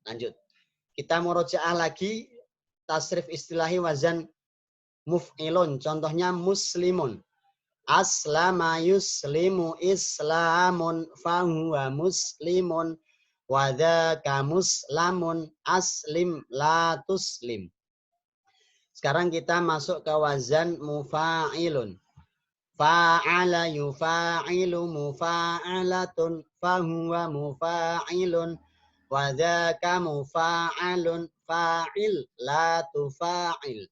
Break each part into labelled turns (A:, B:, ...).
A: Lanjut. Kita murojaah lagi tasrif istilahi wazan muf'ilun. Contohnya muslimun. Aslama yuslimu islamun fahuwa muslimun. Wadhaka muslamun aslim la tuslim. Sekarang kita masuk ke wazan mufa'ilun. Fa'ala yufa'ilu mufa'alatun fahuwa mufa'ilun. Wadhaka mufa'alun fa'il la tufa'il.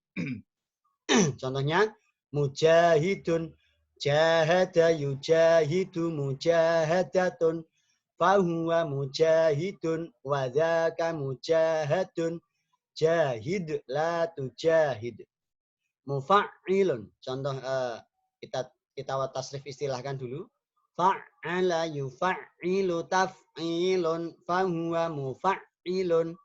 A: Contohnya mujahidun. Jahada yujahidu mujahadatun. Fahuwa mujahidun. Wadhaka mujahadun. Jahid la tujahid. Mufa'ilun. Contoh kita tasrif istilahkan dulu. Fa'ala yufa'ilun taf'ilun fahuwa mufa'ilun.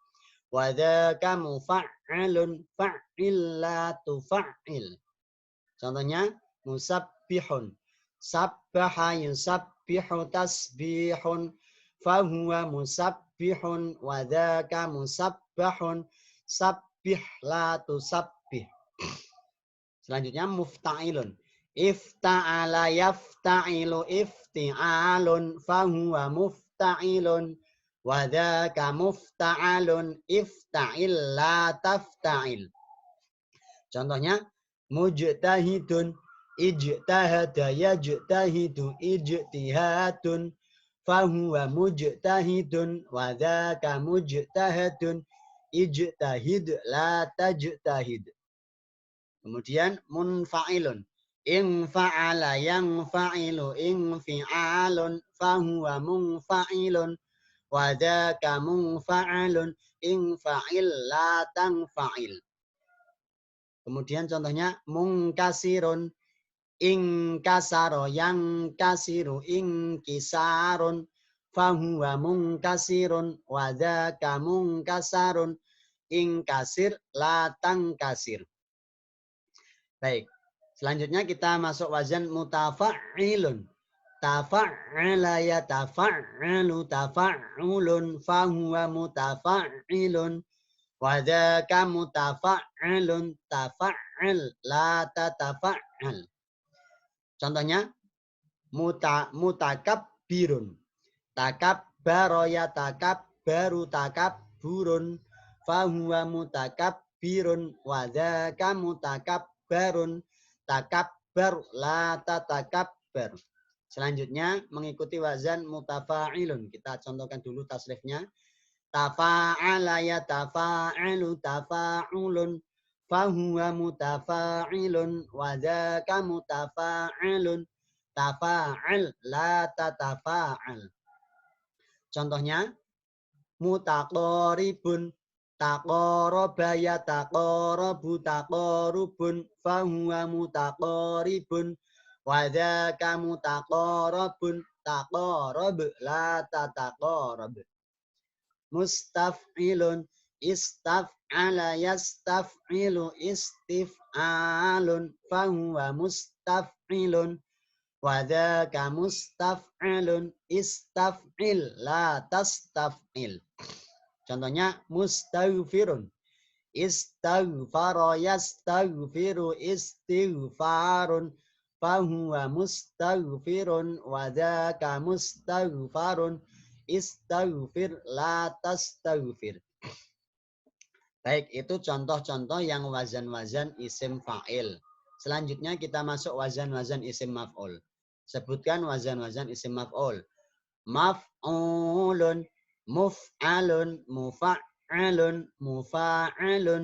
A: Wadhaka mufa'alun fa'il la tufa'il. Contohnya musabbihun. Sabbaha yusabbihu tasbihun fahuwa musabbihun. Wadhaka musabbahun. Sabbih la tusabbih. Selanjutnya mufta'ilun. Ifta'ala yafta'ilu ifti'alun fahuwa mufta'ilun. Wadhaka mufta'alun ifta'il la tafta'il. Contohnya mujtahidun. Ijtahada yajtahidu ijtihadun. Fahuwa mujtahidun. Wadhaka mujtahadun. Ijtahid la tajtahid. Kemudian munfa'ilun. In fa'ala yang fa'ilu in fi'alun fahuwa munfa'ilun. Wadhaka munfa'alun in fa'il la tanfa'il. Kemudian contohnya mungkasirun. In kasaro yang kasiru in kisarun. Fahuwa mungkasirun. Wadhaka mungkasarun in kasir la tangkasir. Baik. Selanjutnya kita masuk wazan mutafa'ilun. Tafa'ala yatafa'alu tafa'ulun fahuwa mutafa'ilun. Wadhaka mutafa'alun tafa'al la tatafa'al. Contohnya mutakabbirun. Takabbaro yatakabbaru takabburun fahuwa mutakabbirun. Wadhaka mutakabbarun takabbar la tatakabbar. Selanjutnya mengikuti wazan mutafa'ilun. Kita contohkan dulu tasrifnya. Tafa'ala yatafa'alu tafa'ulun fahuwa mutafa'ilun. Wadhaka mutafa'alun tafa'al la tatafa'al. Contohnya mutaqaribun. Taqaraba yataqarabu taqarubun fahuwa mutaqaribun. Wadhaka mutaqarabun taqarab la tataqarab. Mustaf'ilun. Istaf'ala yastaf'ilu istif'alun fahuwa mustaf'ilun. Wadhaka mustaf'ilun istaf'il la tastaf'il. Contohnya mustaghfirun. Istaghfara yastaghfiru istighfarun fahuwa mustaghfirun. Wadhaka mustaghfarun istaghfir la tastaghfir. Baik, itu contoh-contoh yang wazan-wazan isim fa'il. Selanjutnya kita masuk wazan-wazan isim maf'ul. Sebutkan wazan-wazan isim maf'ul. Maf'ulun, muf'alun, mufa'alun, mufa'alun,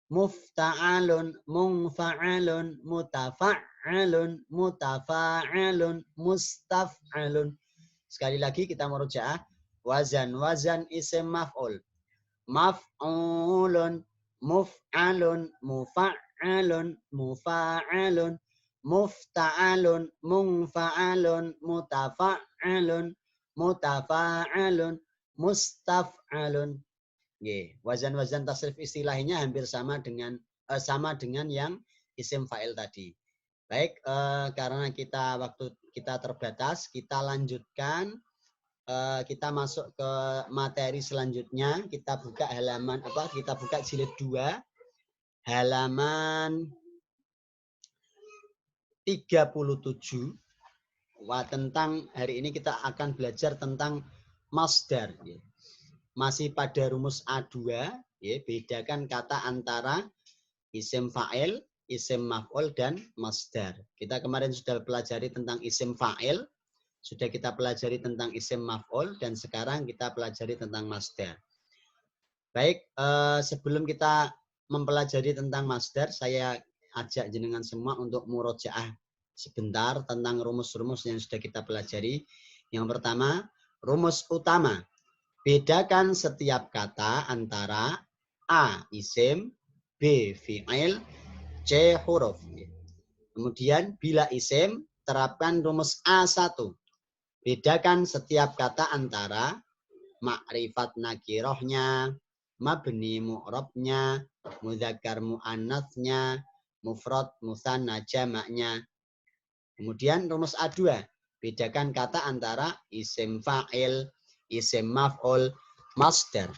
A: mufta'alun, munfa'alun, mutafa'alun, mutafa'alun, mustaf'alun. Sekali lagi kita merujaah wazan-wazan isim maf'ul. Maf'ulun, muf'alun, mufa'alun, mufa'alun, mufta'alun, munfa'alun, mutafa'alun, mutafa'alun, mustaf'alun. Wazan-wazan tasrif istilahnya hampir sama dengan yang isim fa'il tadi. Baik, karena waktu kita terbatas, kita lanjutkan kita masuk ke materi selanjutnya. Kita buka halaman apa? Kita buka jilid 2 halaman 37. Wah, tentang hari ini kita akan belajar tentang masdar. Masih pada rumus A2, ya, bedakan kata antara isim fa'il, isim maf'ul, dan masdar. Kita kemarin sudah pelajari tentang isim fa'il, sudah kita pelajari tentang isim maf'ul, dan sekarang kita pelajari tentang masdar. Baik, sebelum kita mempelajari tentang masdar, saya ajak jenengan semua untuk murojaah sebentar tentang rumus-rumus yang sudah kita pelajari. Yang pertama, rumus utama. Bedakan setiap kata antara A isim, B fi'il, C huruf. Kemudian bila isim, terapkan rumus A1. Bedakan setiap kata antara makrifat nakirohnya, mabni mu'rabnya, mudzakkar mu'annatsnya, mufrad musanna jamaknya. Kemudian rumus A2, bedakan kata antara isim fa'il, isim maf'ul, masdar.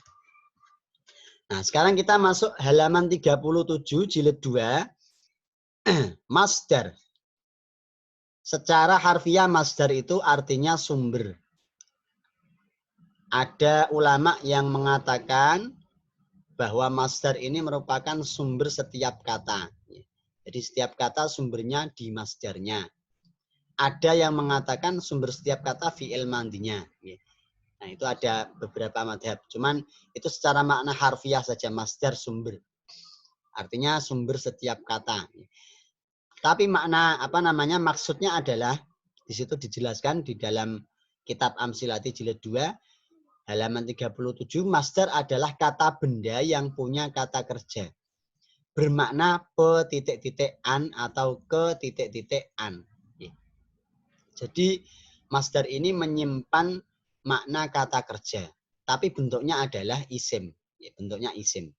A: Nah, sekarang kita masuk halaman 37 jilid 2 masdar. Secara harfiah masdar itu artinya sumber. Ada ulama yang mengatakan bahwa masdar ini merupakan sumber setiap kata. Jadi setiap kata sumbernya di masdarnya. Ada yang mengatakan sumber setiap kata fi'il mandinya. Nah, itu ada beberapa madhab. Cuman itu secara makna harfiah saja, masdar sumber. Artinya sumber setiap kata. Tapi makna maksudnya adalah di situ dijelaskan di dalam kitab Amsilati jilid 2 halaman 37, masdar adalah kata benda yang punya kata kerja. Bermakna pe-titik-titik-an atau ke-titik-titik-an. Jadi masdar ini menyimpan makna kata kerja, tapi bentuknya adalah isim. Bentuknya isim.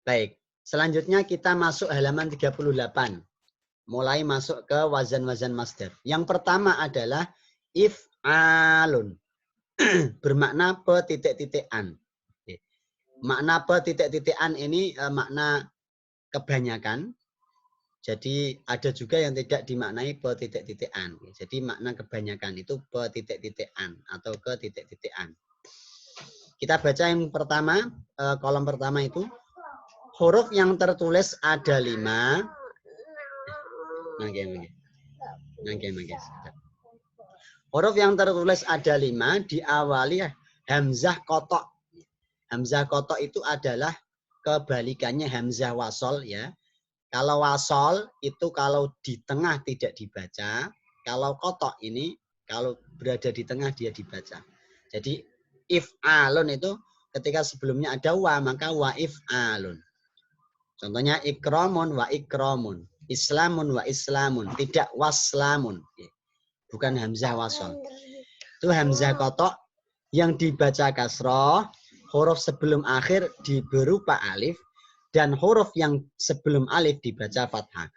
A: Baik, selanjutnya kita masuk halaman 38. Mulai masuk ke wazan-wazan masdar. Yang pertama adalah if'alun. Bermakna pe-titik-titik-an. Makna pe-titik-titik-an ini makna kebanyakan. Jadi ada juga yang tidak dimaknai pe-titik-titik-an. Jadi makna kebanyakan itu pe-titik-titik-an atau ke-titik-titik-an. Kita baca yang pertama, kolom pertama itu. Huruf yang tertulis ada 5. Huruf yang tertulis ada 5 diawali hamzah kotok. Hamzah kotok itu adalah kebalikannya hamzah wasol, ya. Kalau wasol itu kalau di tengah tidak dibaca, kalau kotok ini kalau berada di tengah dia dibaca. Jadi if'alun itu ketika sebelumnya ada wa, maka wa if'alun. Contohnya ikramun wa ikramun, islamun wa islamun, tidak waslamun. Bukan hamzah wasol. Itu hamzah kotok yang dibaca kasroh, huruf sebelum akhir berupa alif, dan huruf yang sebelum alif dibaca fathah.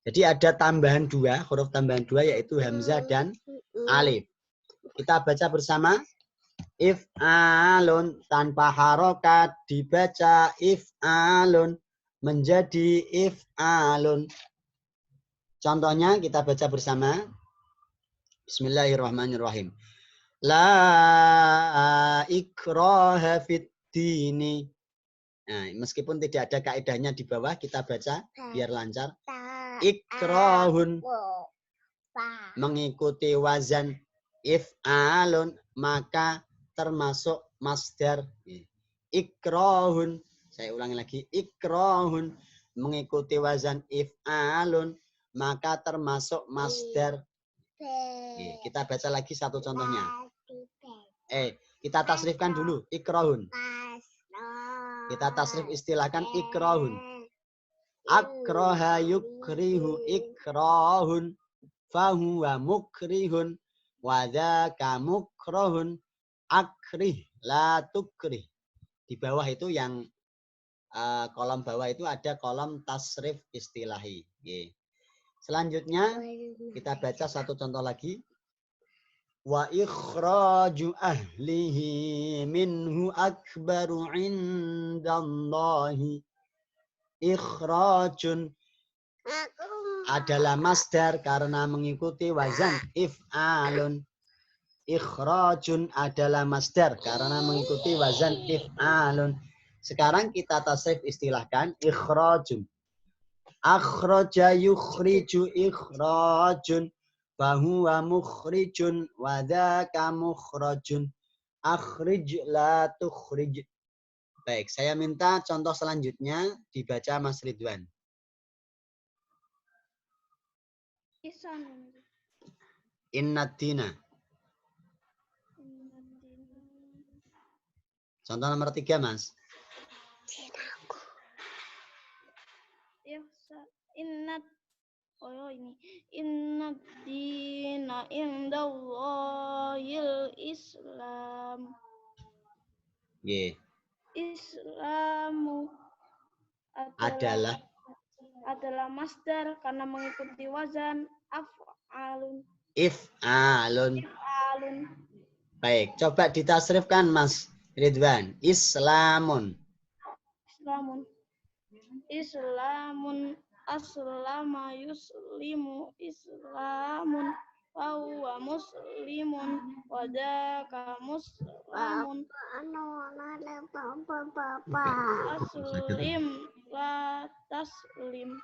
A: Jadi ada tambahan 2, huruf tambahan 2 yaitu hamzah dan alif. Kita baca bersama. If'alun tanpa harokat dibaca if'alun menjadi if'alun. Contohnya kita baca bersama. Bismillahirrahmanirrahim. La ikraha fid dini. Nah, meskipun tidak ada kaidahnya di bawah, kita baca biar lancar. Ikrahun mengikuti wazan if'alun maka termasuk masdar. Ikrahun, saya ulangi lagi, ikrahun mengikuti wazan if'alun maka termasuk masdar. Kita baca lagi satu contohnya. Kita tasrifkan dulu ikrahun. Kita tasrif istilahkan ikrahun. Akraha yukrihu ikrahun. Fahuwa mukrihun. Wadhaka mukrahun. Akrih la tukrih. Di bawah itu yang kolom bawah itu ada kolom tasrif istilahi. Selanjutnya kita baca satu contoh lagi. Wa ikhraju ahlihi minhu akbaru indallahi. Ikhrajun adalah masdar karena mengikuti wazan if'alun. Ikhrajun adalah masdar karena mengikuti wazan if'alun. Sekarang kita tasrif istilahkan ikhrajun. Akhraja yukhriju ikhrajun. Fahuwa mukhrijun wa dzaka mukhrajun. Akhrij la tukhrij. Baik, saya minta contoh selanjutnya dibaca Mas Ridwan. Innad dina. Contoh nomor 3, Mas.
B: Innad dina indallahil Islam.
A: Yeah.
B: Islamu adalah masdar karena mengikuti wazan af'alun.
A: If'alun. Baik, coba ditasrifkan Mas Ridwan. Islamun.
B: Islamun aslama yuslimu islamun fahuwa muslimun wadaka muslimun aslim la taslim.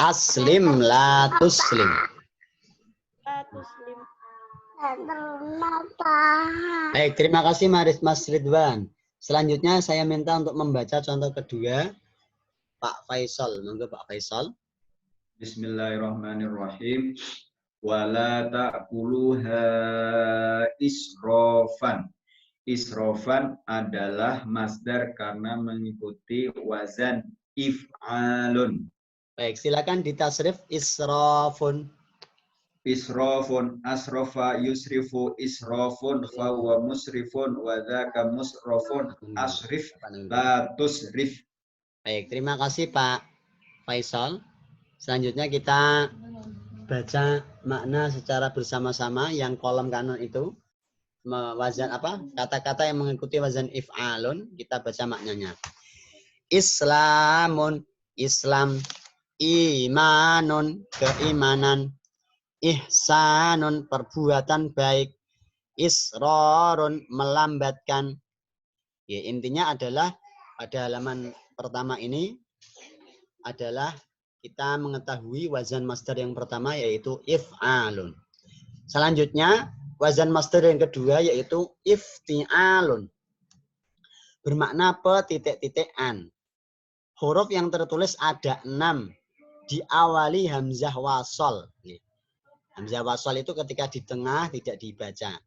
A: Aslim la tuslim. Baik, terima kasih Mas Ridwan. Selanjutnya saya minta untuk membaca contoh kedua Pak Faisal. Monggo Pak Faisal.
C: Bismillahirrahmanirrahim. Wala ta'kuluha israfan. Israfan adalah masdar karena mengikuti wazan if'alun.
A: Baik, silakan ditasrif israfun.
C: Israfun asrafa yusrifu israfun fahuwa musrifun wa dzaka musrafun asrif la tusrif.
A: Baik, terima kasih Pak Faisal. Selanjutnya kita baca makna secara bersama-sama yang kolom kanan itu. Wazan apa? Kata-kata yang mengikuti wazan if'alun, kita baca maknanya. Islamun, Islam. Imanun, keimanan. Ihsanun, perbuatan baik. Israrun, melambatkan. Ya, intinya adalah pada halaman pertama ini adalah kita mengetahui wazan masdar yang pertama yaitu if'alun. Selanjutnya wazan masdar yang kedua yaitu ifti'alun. Bermakna petitik-titikan. Huruf yang tertulis ada 6. Diawali hamzah wasol. Hamzah wasol itu ketika di tengah tidak dibaca.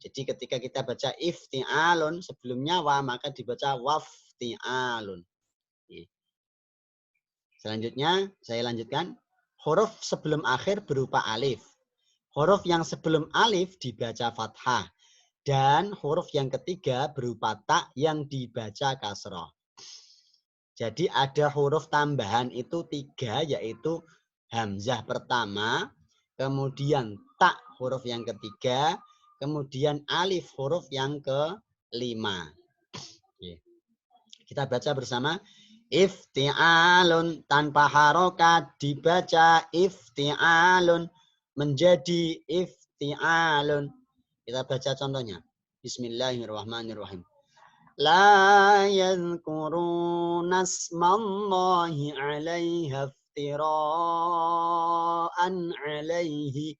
A: Jadi ketika kita baca ifti'alun sebelumnya wa maka dibaca wafti'alun. Selanjutnya saya lanjutkan. Huruf sebelum akhir berupa alif. Huruf yang sebelum alif dibaca fathah. Dan huruf yang ketiga berupa ta yang dibaca kasroh. Jadi ada huruf tambahan itu 3 yaitu hamzah pertama, kemudian ta huruf yang ketiga, kemudian alif huruf yang ke-5. Kita baca bersama. Ifti'alun tanpa harokat dibaca ifti'alun menjadi ifti'alun. Kita baca contohnya. Bismillahirrahmanirrahim. La yadhkuruna asmallahi 'alaiha iftira'an 'alaihi.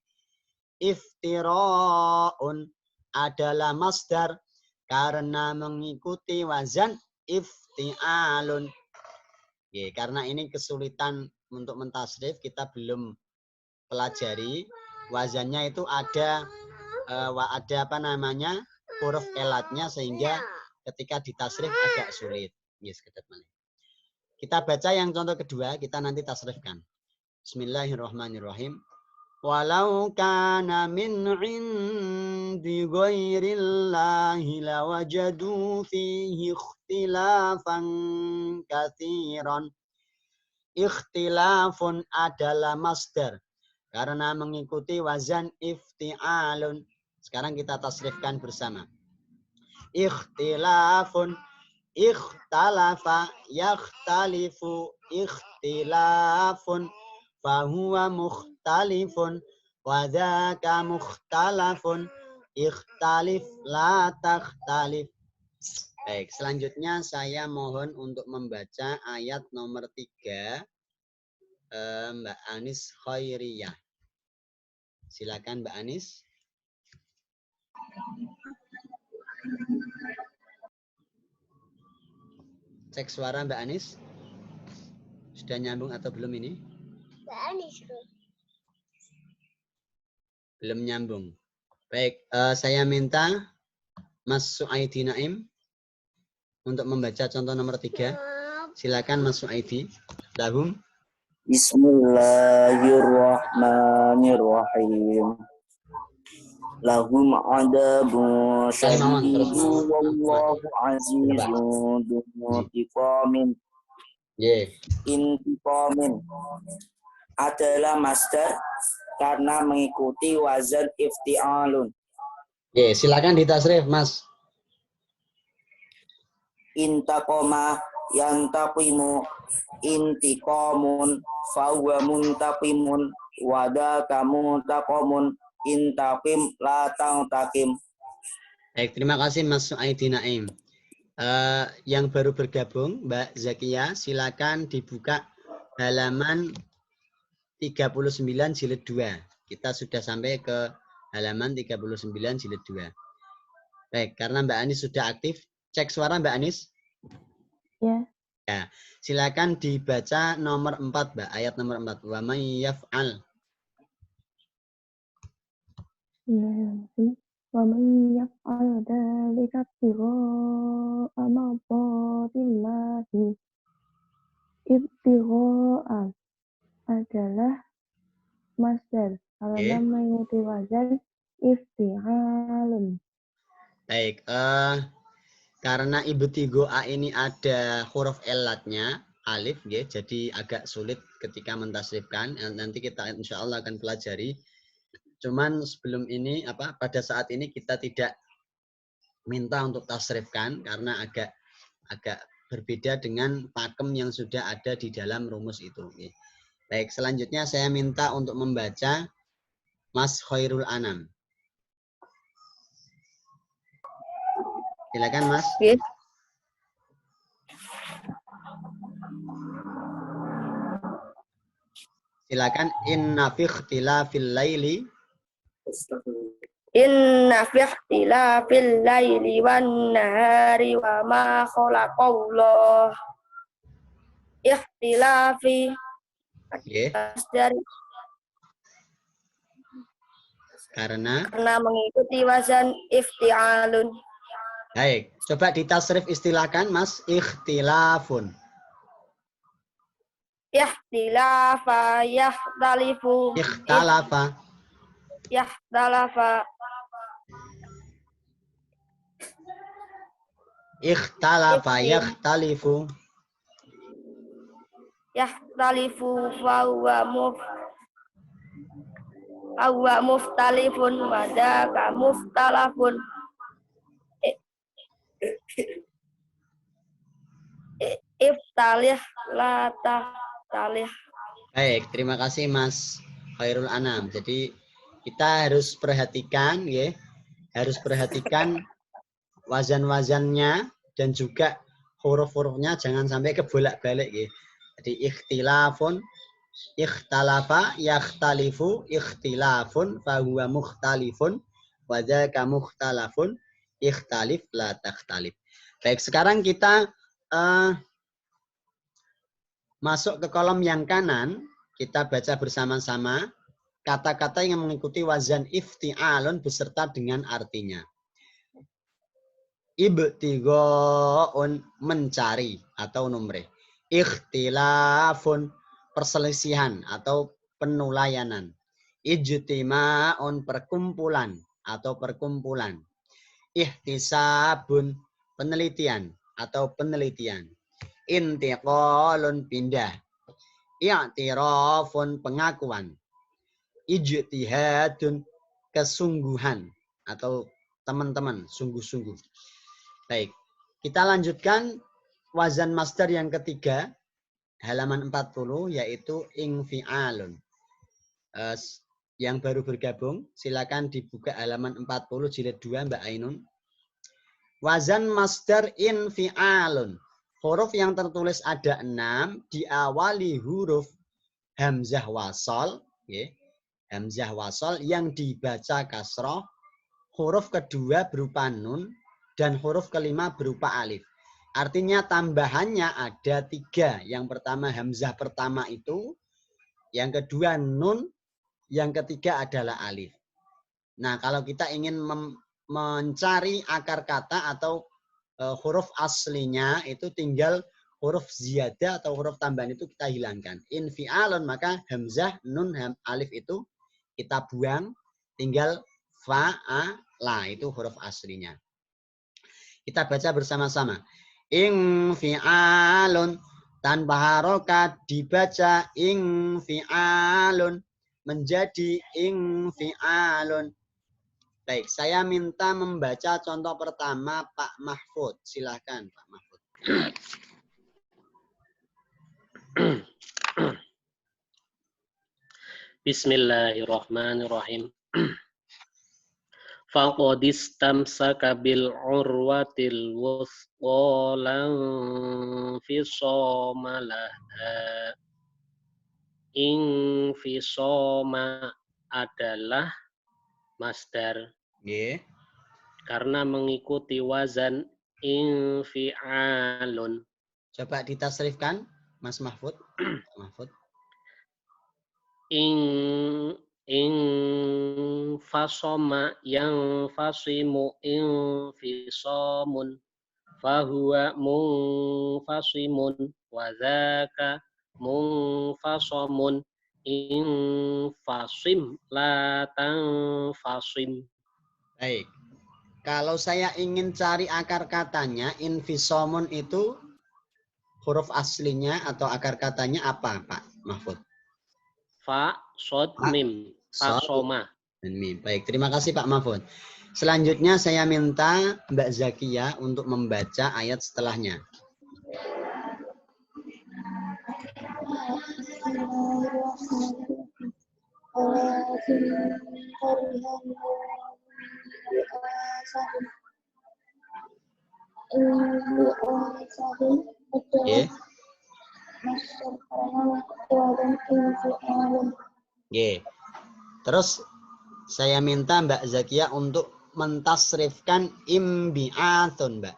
A: Iftira'un adalah masdar karena mengikuti wazan ifti'alun. Ya, karena ini kesulitan untuk mentasrif, kita belum pelajari. Wazannya itu ada apa namanya huruf elatnya sehingga ketika ditasrif agak sulit. Yes, kita baca yang contoh kedua, kita nanti tasrifkan. Bismillahirrahmanirrahim. Walau kana min 'indi ghairillahi lawajadu fihi ikhtilafan katsiran. Ikhtilafun adalah masdar karena mengikuti wazan ifti'alun Sekarang kita tasrifkan bersama. Ikhtilafun, ikhtalafa, yakhtalifu, ikhtilafun, fahuwa mukhtalifun, wadhaka mukhtalafun, ikhtalif, la takhtalif. Baik, selanjutnya saya mohon untuk membaca ayat nomor 3, Mbak Anis Khairiyah. Silakan Mbak Anis. Cek suara Mbak Anis. Sudah nyambung atau belum ini?
B: Mbak Anis.
A: Belum nyambung. Baik, saya minta Mas Suaidi Naim untuk membaca contoh nomor 3. Silakan Mas Suaidi. Lahum.
D: Bismillahirrahmanirrahim. Lahum adabun syadidun wallahu azizun intiqamin. Intiqamin adalah masdar karena mengikuti wazan ifti'alun.
A: Silakan ditasrif, Mas.
D: Intaqoma yantaqimu, intiqamun, fahuwa muntaqimun, wadaka muntaqamun, intaqim la tangtaqim.
A: Baik, terima kasih Mas Suaidi Naim. Yang baru bergabung, Mbak Zakia, silakan dibuka halaman 39 jilid 2. Kita sudah sampai ke halaman 39 jilid 2. Baik, karena Mbak Anis sudah aktif, cek suara Mbak Anis.
E: Ya.
A: Ya, silakan dibaca nomor 4, Mbak, ayat nomor 4. Wa may yaf'al.
E: Wa man yaf'al dzalika ibtigha'a mardatillahi. Ibtigha'a adalah masdar karena mengikuti wazan ifti'alun.
A: Baik, karena ibtigha'a ini ada huruf elatnya, alif, ya, jadi agak sulit ketika mentasrifkan. Nanti kita insya Allah akan pelajari. Cuman sebelum ini, pada saat ini kita tidak minta untuk tasrifkan karena agak berbeda dengan pakem yang sudah ada di dalam rumus itu. Baik, selanjutnya saya minta untuk membaca Mas Khairul Anam. Silakan, Mas.
B: Yes.
A: Silakan. Inna fi ikhtilafil laili.
B: Inna fi ikhtilafil laili wan nahari wa ma khalaqallah. Ikhtilafi dari
A: karena
B: mengikuti wazan ifti'alun.
A: Baik, coba ditasrif istilahkan, Mas. Ikhtilafun.
B: Ikhtilafa yakhtalifu.
A: Ikhtalafa.
B: Yakhtalafa.
A: Ikhtalafa yakhtalifu.
B: Yakhtalifu fahuwa muftalifun wa dzaka muftalafun. Iftalih la tahtalih.
A: Baik, terima kasih Mas Khairul Anam. Jadi kita harus perhatikan, ya, harus perhatikan wazan-wazannya dan juga huruf-hurufnya jangan sampai kebolak-balik, ya. Jadi ikhtilafun, ikhtalafa, yakhtalifu, ikhtilafun, fahuwa mukhtalifun, wa dzaka mukhtalafun, ikhtalif la takhtalif. Baik, sekarang kita masuk ke kolom yang kanan, kita baca bersama-sama kata-kata yang mengikuti wazan ifti'alun beserta dengan artinya. Ibtighaun, mencari atau numreh. Ikhtilafun, perselisihan atau penulayanan. Ijtima'un, perkumpulan atau perkumpulan. Ihtisabun, penelitian atau penelitian. Intiqalun, pindah. I'tirafun, pengakuan. Ijtihadun, kesungguhan atau teman-teman, sungguh-sungguh. Baik, kita lanjutkan wazan masdar yang ketiga, halaman 40, yaitu infi'alun. Yang baru bergabung, silakan dibuka halaman 40 jilid 2, Mbak Ainun. Wazan masdar infi'alun. Huruf yang tertulis ada 6, diawali huruf hamzah wasol, hamzah wasol yang dibaca kasroh, huruf kedua berupa nun, dan huruf kelima berupa alif. Artinya tambahannya ada 3. Yang pertama hamzah pertama itu, yang kedua nun, yang ketiga adalah alif. Nah, kalau kita ingin mencari akar kata atau huruf aslinya, itu tinggal huruf ziyadah atau huruf tambahan itu kita hilangkan. Infi'alun, maka hamzah, nun, alif itu kita buang, tinggal fa'ala, itu huruf aslinya. Kita baca bersama-sama. Infi'alun, tanpa harokat dibaca infi'alun, menjadi infi'alun. Baik, saya minta membaca contoh pertama Pak Mahfud. Silahkan Pak Mahfud.
F: Bismillahirrahmanirrahim. Faqad istamsaka bil urwatil wuthqa lan fisama laha. Infisoma adalah masdar. Karena mengikuti wazan infi'alun.
A: Coba ditasrifkan, Mas Mahfud. Mahfud.
F: Fasoma yang fasimu infisomun fahuwa munfasimun wadhaka munfasomun infasim la tanfasim.
A: Baik. Kalau saya ingin cari akar katanya, infisomun itu huruf aslinya atau akar katanya apa, Pak Mahfud?
F: Fa, sod, mim. Fasoma.
A: Dan mim. Baik, terima kasih Pak Mahfud. Selanjutnya saya minta Mbak Zakia untuk membaca ayat setelahnya. Terus saya minta Mbak Zakia untuk mentasrifkan imbi'atun, Mbak.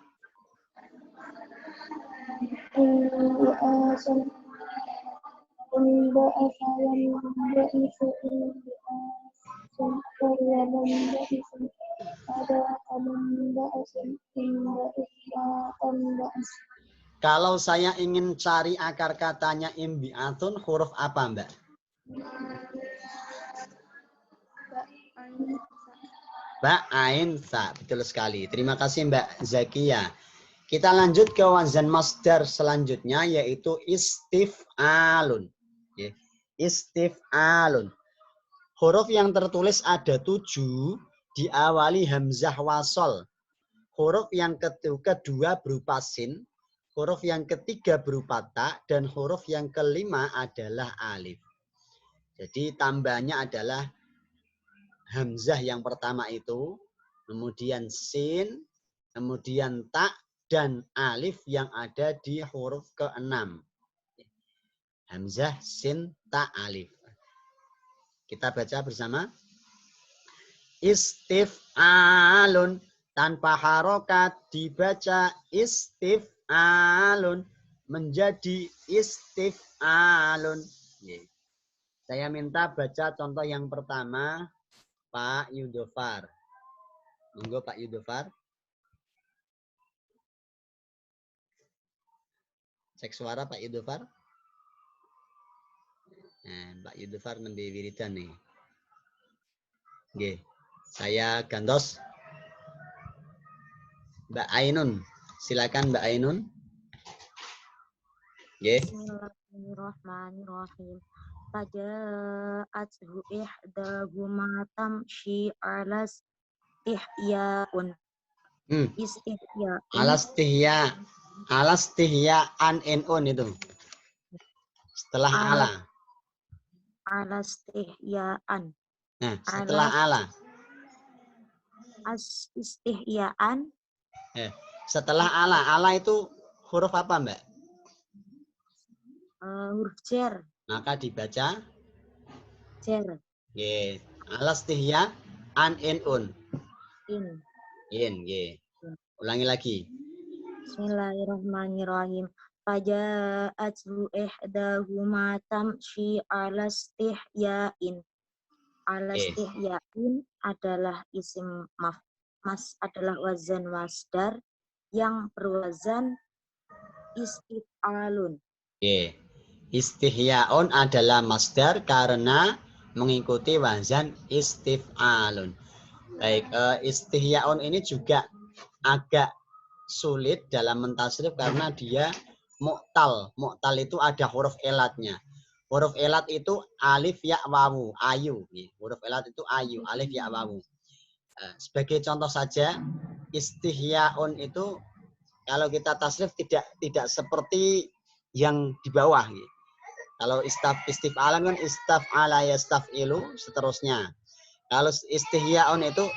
A: Kalau saya ingin cari akar katanya imbi'atun, huruf apa, Mbak? Ba, ain, sa. Betul sekali. Terima kasih Mbak Zakia. Kita lanjut ke wazan masdar selanjutnya, yaitu istif'alun. Istif'alun. Huruf yang tertulis ada 7, diawali hamzah wasol. Huruf yang kedua berupa sin, huruf yang ketiga berupa ta, dan huruf yang kelima adalah alif. Jadi tambahnya adalah hamzah yang pertama itu, kemudian sin, kemudian ta, dan alif yang ada di huruf ke-6. Hamzah, sin, ta, alif. Kita baca bersama. Istif'alun, tanpa harokat dibaca istif'alun, menjadi istif'alun. Saya minta baca contoh yang pertama, Pak Yudofar. Monggo Pak Yudofar. Cek suara Pak Yudofar. Nah, Pak Yudofar nembe wiridan nih. Oke, saya gantos. Mbak Ainun, silakan Mbak Ainun.
G: Bismillahirrahmanirrahim. Faja'athu ihdahuma tamshi alas istihyaun.
A: Hmm.
G: Istihyaun.
A: Alastihyaan NU itu. Setelah ala.
G: Alastihyaan.
A: Nah, setelah ala.
G: Istihyaan.
A: Setelah ala. Ala itu huruf apa, Mbak?
G: Huruf jar.
A: Maka dibaca
G: Jar.
A: Ye. Alastihyaan NU.
G: In.
A: Ye. Ulangi lagi.
G: Bismillahirrahmanirrahim. Faja'athu ihdahuma tamshi ala istihyain. Ala istihyain adalah isim adalah wazan masdar yang berwazan istif'alun.
A: Istihyaun adalah masdar karena mengikuti wazan istif'alun. Baik, istihyaun ini juga agak sulit dalam mentasrif karena dia mu'tal. Mu'tal itu ada huruf elatnya. Huruf elat itu alif, ya, wawu, ayu. Huruf elat itu ayu, alif, ya, wawu. Sebagai contoh saja, istihyaun itu kalau kita tasrif tidak seperti yang di bawah. Kalau istif'alan kan istaf'ala yastaf'ilu, seterusnya. Kalau istihyaun itu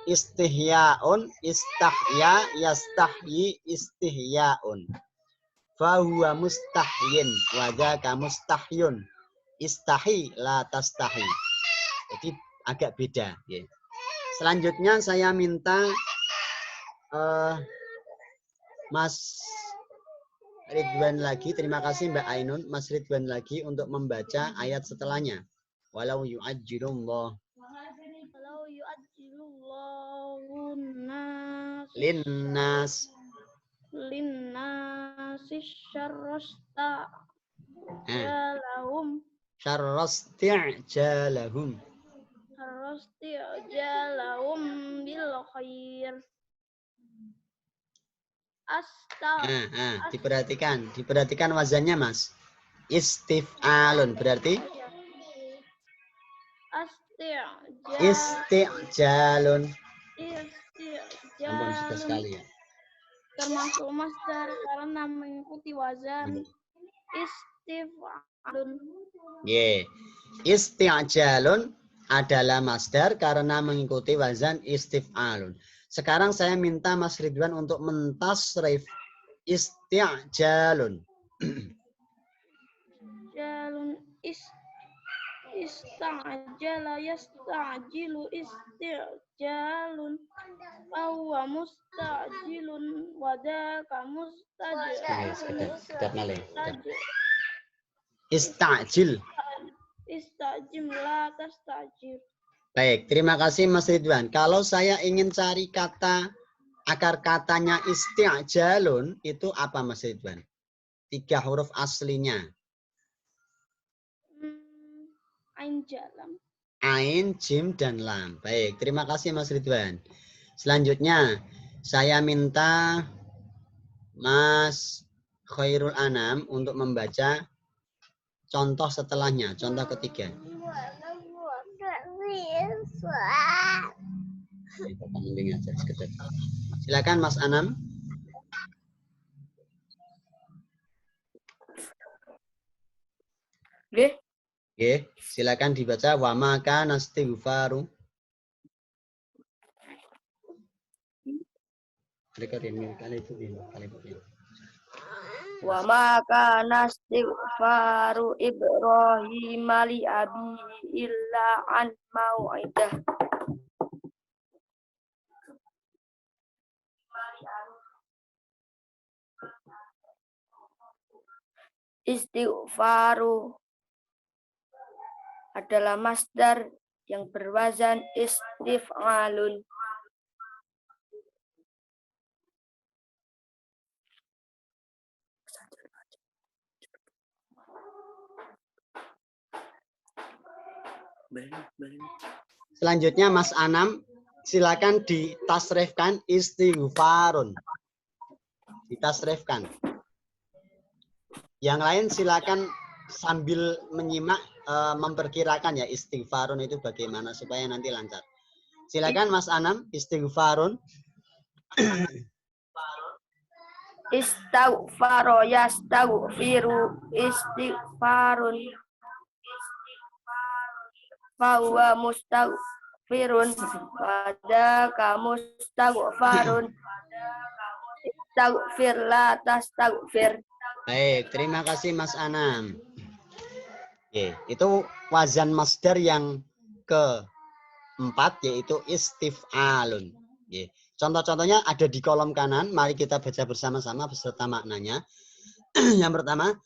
A: istihyaun, istahya, yastahyi, istihyaun. Fahuwa mustahyin, wadzaka mustahyun. Istahi la tastahi. Jadi agak beda. Selanjutnya saya minta Mas Ridwan lagi. Terima kasih Mbak Ainun. Mas Ridwan lagi untuk membaca ayat setelahnya. Walau yu'ajjilullah. Linnas syarrasti'jalahum
B: bil khair.
A: Diperhatikan wazannya, Mas. Istif'alun berarti isti'jalun. Ampun, sudah sekali ya.
B: Termasuk masdar karena mengikuti wazan istif'alun.
A: Isti'jalun adalah masdar karena mengikuti wazan istif'alun. Sekarang saya minta Mas Ridwan untuk mentasrif isti'jalun.
B: Jalun ista'jala yasta'jilu isti'jalun. Fahuwa musta'jilun wadaka mustajil.
A: Ista'jil.
B: Ista'jim la tastajil.
A: Baik, terima kasih Mas Ridwan. Kalau saya ingin cari kata akar katanya isti'jalun itu apa Mas Ridwan? 3 huruf aslinya.
B: Ain jalam.
A: Ain, jim, dan lam. Baik, terima kasih Mas Ridwan. Selanjutnya, saya minta Mas Khairul Anam untuk membaca contoh setelahnya, contoh ketiga. Silakan Mas Anam. Silakan dibaca wa maka nastighfaru.
B: Wa maka nastighfaru Ibrahim li abihi illa an mau'idah. Istighfaru adalah masdar yang berwazan istif'alun.
A: Selanjutnya Mas Anam, silakan ditasrifkan istighfarun. Ditasrifkan. Yang lain silakan sambil menyimak memperkirakan ya istighfarun itu bagaimana supaya nanti lancar. Silakan Mas Anam, istighfarun.
B: Istaghfaro yastaghfiru istighfarun fahuwa mustaghfirun wadaka mustaghfarun istaghfir la tastaghfir.
A: Baik, terima kasih Mas Anam. Oke, itu wazan masdar yang keempat yaitu istif'alun. Oke. Contoh-contohnya ada di kolom kanan. Mari kita baca bersama-sama beserta maknanya. Yang pertama,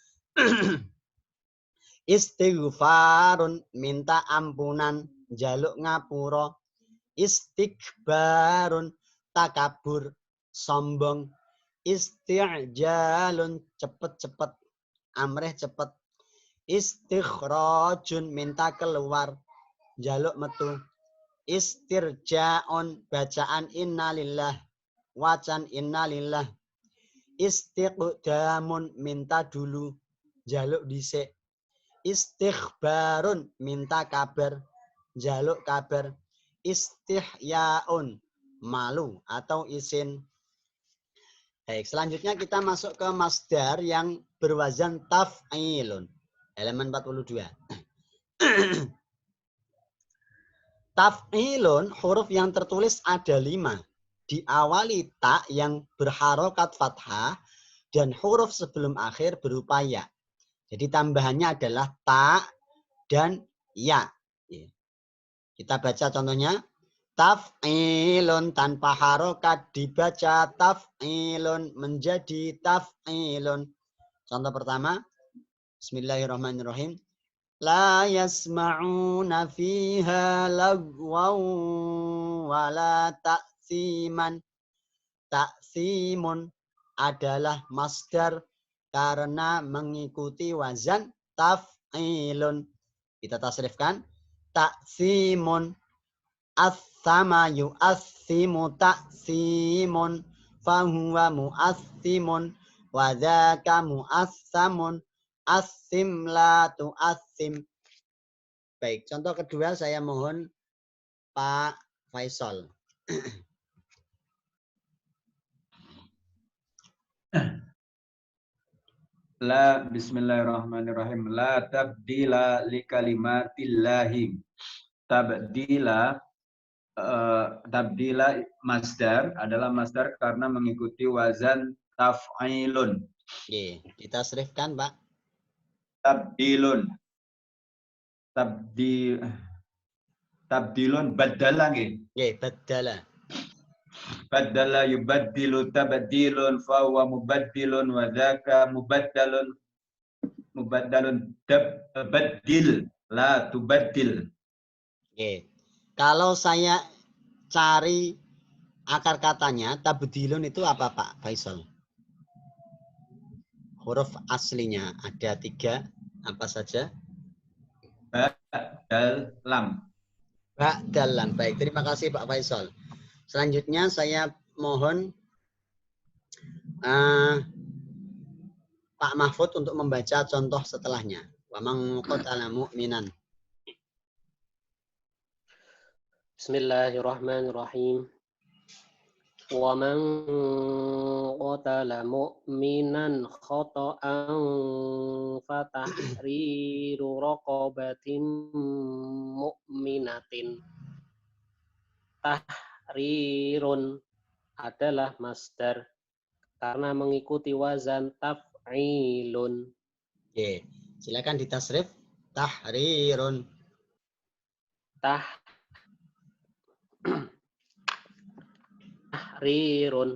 A: istighfarun, minta ampunan, jaluk ngapura. Istikbarun, takabur, sombong. Isti'jalun, cepet-cepet, amreh cepet. Istikhrajun, minta keluar, jaluk metu. Istirja'un, bacaan innalillah, wacan innalillah. Istiqdamun, minta dulu, jaluk dhisik. Istighbarun, minta kabar, jaluk kabar. Istihyaun, malu atau isin. Baik, selanjutnya kita masuk ke masdar yang berwazan taf'ilun. Halaman 42. Taf'ilun, huruf yang tertulis ada 5. Diawali ta yang berharokat fathah dan huruf sebelum akhir berupa ya. Jadi tambahannya adalah ta dan ya. Kita baca contohnya. Taf'ilun, tanpa harokat dibaca taf'ilun menjadi taf'ilun. Contoh pertama. Bismillahirrahmanirrahim. La yasma'una fiha lagwaw wala ta'siman. Ta'simun adalah masdar karena mengikuti wazan taf'ilun. Kita tasrifkan. Ta'simun. As-sama yu'assimu ta'simun. Fahuwa mu'assimun. Wadhaka mu'assamun. Asim la tu'assim. Baik, contoh kedua saya mohon Pak Faisal.
C: La bismillahirrahmanirrahim. La tabdila li kalimatillahi. Tabdila tabdila masdar adalah masdar karena mengikuti wazan taf'ilun.
A: Oke, kita serifkan, Pak.
C: Tabdilun. Tabdilun badala nggih.
A: Nggih, badala.
C: Badala yubaddilu tabdilun fa huwa mubaddilun wa dzaka mubaddalun tabaddil la tubaddil.
A: Oke. Kalau saya cari akar katanya tabdilun itu apa Pak Faisal? Huruf aslinya ada 3, apa saja?
C: Ba, dal, lam.
A: Ba, dal, lam. Baik, terima kasih Pak Faisal. Selanjutnya saya mohon Pak Mahfud untuk membaca contoh setelahnya. Wa man qatala mu'minan.
F: Bismillahirrahmanirrahim. Wa man qatala mu'minan khata'an fatahriru raqabatin mu'minatin. Tahrirun adalah masdar karena mengikuti wazan taf'ilun.
A: Oke, silakan ditasrif. Tahrirun.
F: Tahrirun.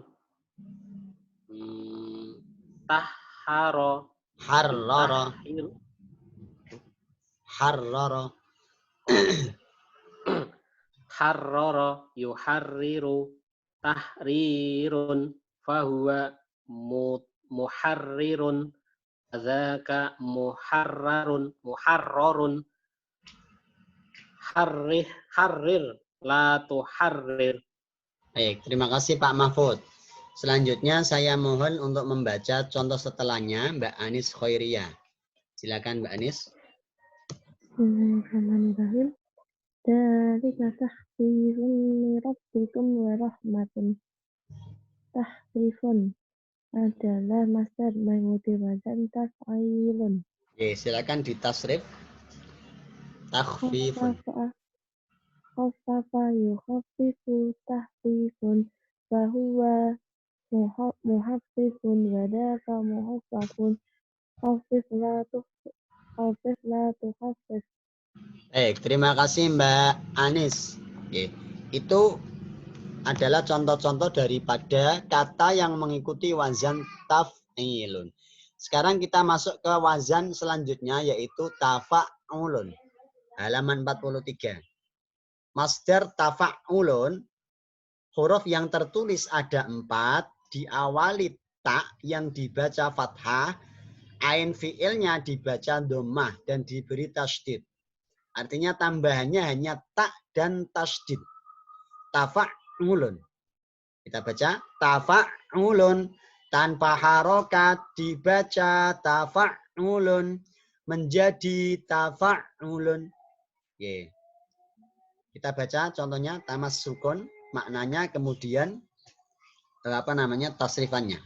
F: Tahharo.
A: Harrara. Harrara.
F: Harrara yuharriru. Tahrirun. Fahuwa muharrirun. Dzaka muharrarun. Harrir la tuharrir.
A: Baik, terima kasih Pak Mahfud. Selanjutnya saya mohon untuk membaca contoh setelahnya Mbak Anis Khairiyah. Silakan Mbak Anis.
E: Bismillahirrahmanirrahim. Dari kata tahfizun min rabbikum wa rahmatun. Tahfizun adalah masdar mengikuti wazan taf'ilun.
A: Silakan ditasrif. Takhfifun.
E: Khaffafa yukhaffifu tahfifun fahuwa muhaffifun wadaka muhaffafun khaffif la tukhaffif.
A: Baik, terima kasih Mbak Anis. Itu adalah contoh-contoh daripada kata yang mengikuti wazan taf'ilun. Sekarang kita masuk ke wazan selanjutnya yaitu tafa'ulun. Halaman 43. Masdar tafa'ulun, huruf yang tertulis ada 4, diawali ta yang dibaca fathah, ain fiilnya dibaca dhammah dan diberi tasydid. Artinya tambahannya hanya ta dan tasydid. Tafa'ulun. Kita baca tafa'ulun, tanpa harokat dibaca tafa'ulun, menjadi tafa'ulun. Kita baca contohnya tamas sukun, maknanya kemudian tasrifannya.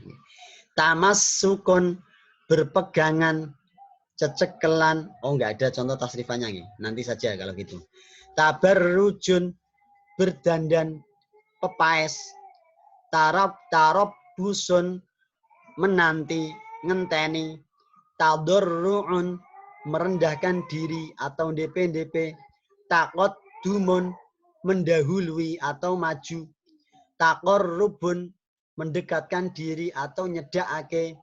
A: Tamas sukun, berpegangan, cecekelan. Oh, enggak ada contoh tasrifannya nih. Nanti saja kalau gitu. Tabarrujun, berdandan, pepaes. Tarab busun, menanti, ngenteni. Tadurru'un, merendahkan diri atau DP. Takot dumun, mendahului atau maju. Taqarrubun, mendekatkan diri atau nyedakake.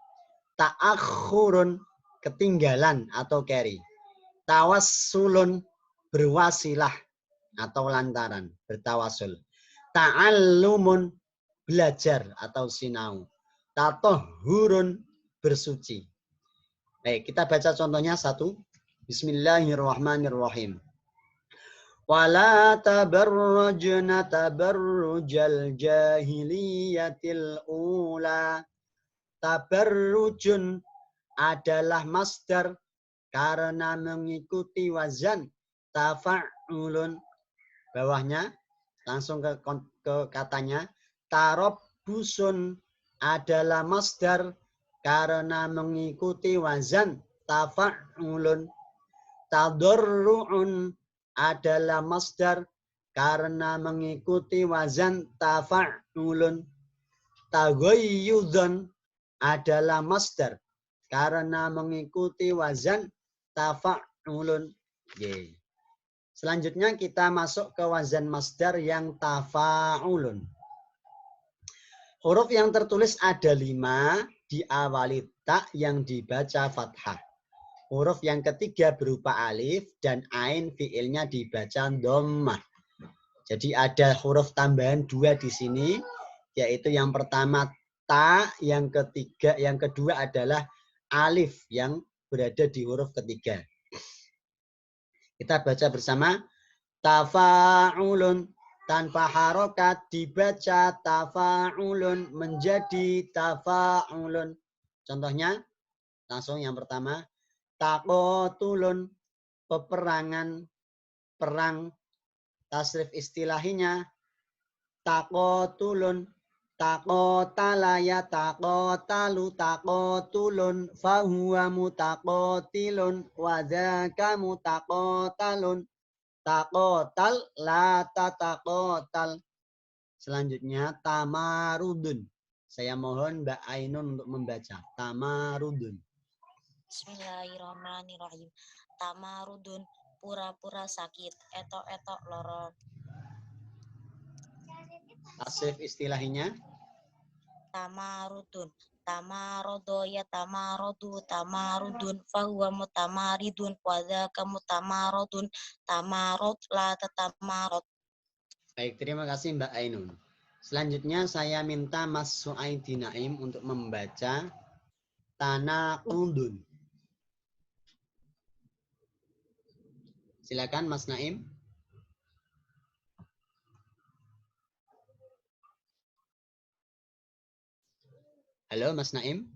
A: Ta'akhurun, ketinggalan atau carry. Tawassulun, berwasilah atau lantaran, bertawasul. Ta'allumun, belajar atau sinau. Tatahhurun, bersuci. Baik, kita baca contohnya satu. Bismillahirrahmanirrahim. Wala tabarrajna tabarrujal jahiliyatil ula. Tabarrujun adalah masdar karena mengikuti wazan tafa'ulun. Bawahnya langsung ke katanya. Tarabbusun adalah masdar karena mengikuti wazan tafa'ulun. Tadarru'un adalah masdar karena mengikuti wazan tafa'ulun. Taghayyudun adalah masdar karena mengikuti wazan tafa'ulun. Selanjutnya kita masuk ke wazan masdar yang tafa'ulun. Huruf yang tertulis ada 5, diawali ta yang dibaca fathah. Huruf yang ketiga berupa alif dan ain fiilnya dibaca dhammah. Jadi ada huruf tambahan 2 di sini, yaitu yang pertama ta, yang kedua adalah alif yang berada di huruf ketiga. Kita baca bersama. Tafa'ulun, tanpa harokat dibaca tafa'ulun, menjadi tafa'ulun. Contohnya, langsung yang pertama. Taqotulun, peperangan, perang. Tasrif istilahinya. Taqotulun, taqotala ya taqotalu, taqotulun, fahuwa mutaqotilun, wadhaka mutaqotalun, taqotal la tataqotal. Selanjutnya tamarudun. Saya mohon Mbak Ainun untuk membaca. Tamarudun.
G: Bismillahirrahmanirrahim. Tamarudun, pura-pura sakit, etok-etok loro.
A: Tasrif istilahinya.
G: Tamarudun, tamarodo ya tamarodu, tamarudun, fahuwa mutamaridun, wadhaka mutamarodun, tamarod la tatamarod.
A: Baik, terima kasih Mbak Ainun. Selanjutnya saya minta Mas Suaidi Naim untuk membaca tanaqudun. Silakan Mas Naim. Halo Mas Naim.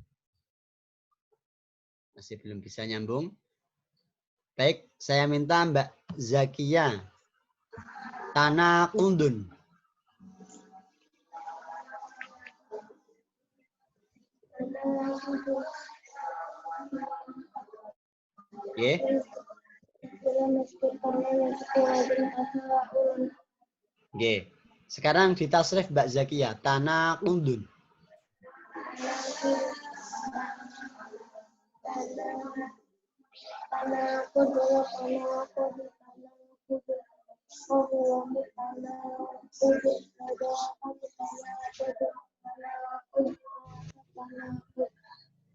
A: Masih belum bisa nyambung. Baik, saya minta Mbak Zakia Tanaqudun. Oke. Oke. Sekarang di tasrif Mbak Zakia. Tanaqudun.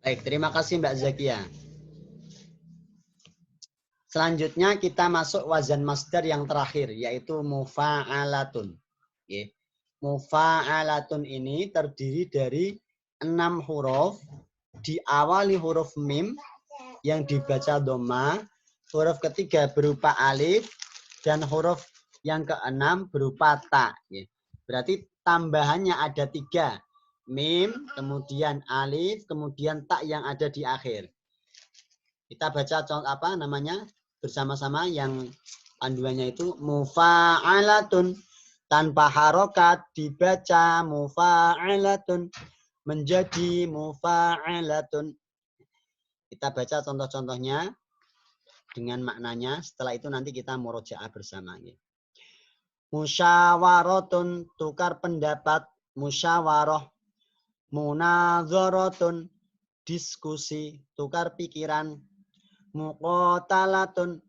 A: Baik, terima kasih Mbak Zakia. Selanjutnya kita masuk wazan masdar yang terakhir, yaitu mufa'alatun. Oke. Mufa'alatun ini terdiri dari 6 huruf, diawali huruf mim yang dibaca dhamma, huruf ketiga berupa alif, dan huruf yang keenam berupa ta. Berarti tambahannya ada 3. Mim, kemudian alif, kemudian ta yang ada di akhir. Kita baca contoh apa namanya bersama-sama yang panduannya itu mufa'alatun. Tanpa harokat dibaca mufa'alatun. Menjadi mufa'alatun. Kita baca contoh-contohnya dengan maknanya. Setelah itu nanti kita murojaah bersama. Musyawaratun, tukar pendapat. Musyawarah. Munadzaratun, diskusi, tukar pikiran. Muqatalatun,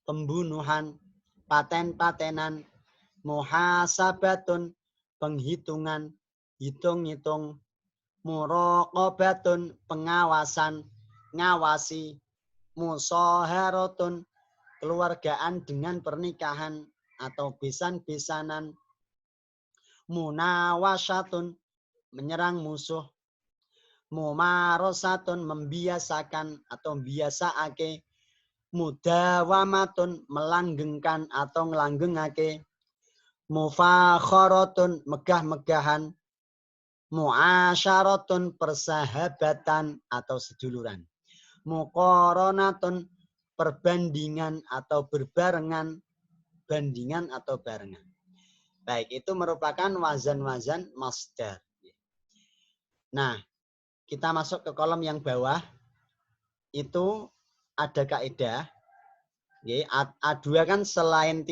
A: pembunuhan, paten-patenan. Muhasabatun, penghitungan, hitung-hitung. Muraqabatun, pengawasan, ngawasi. Musaharatun, keluargaan dengan pernikahan atau besan-besanan. Munawasatun, menyerang musuh. Mumarosatun, membiasakan atau biasaake. Mudawamatun, melanggengkan atau ngelanggengake. Mufakharatun, megah-megahan. Muasyaratun, persahabatan atau seduluran. Muqaranatun, perbandingan atau berbarengan. Bandingan atau barengan. Baik, itu merupakan wazan-wazan masdar. Nah, kita masuk ke kolom yang bawah. Itu ada kaidah. A2 kan selain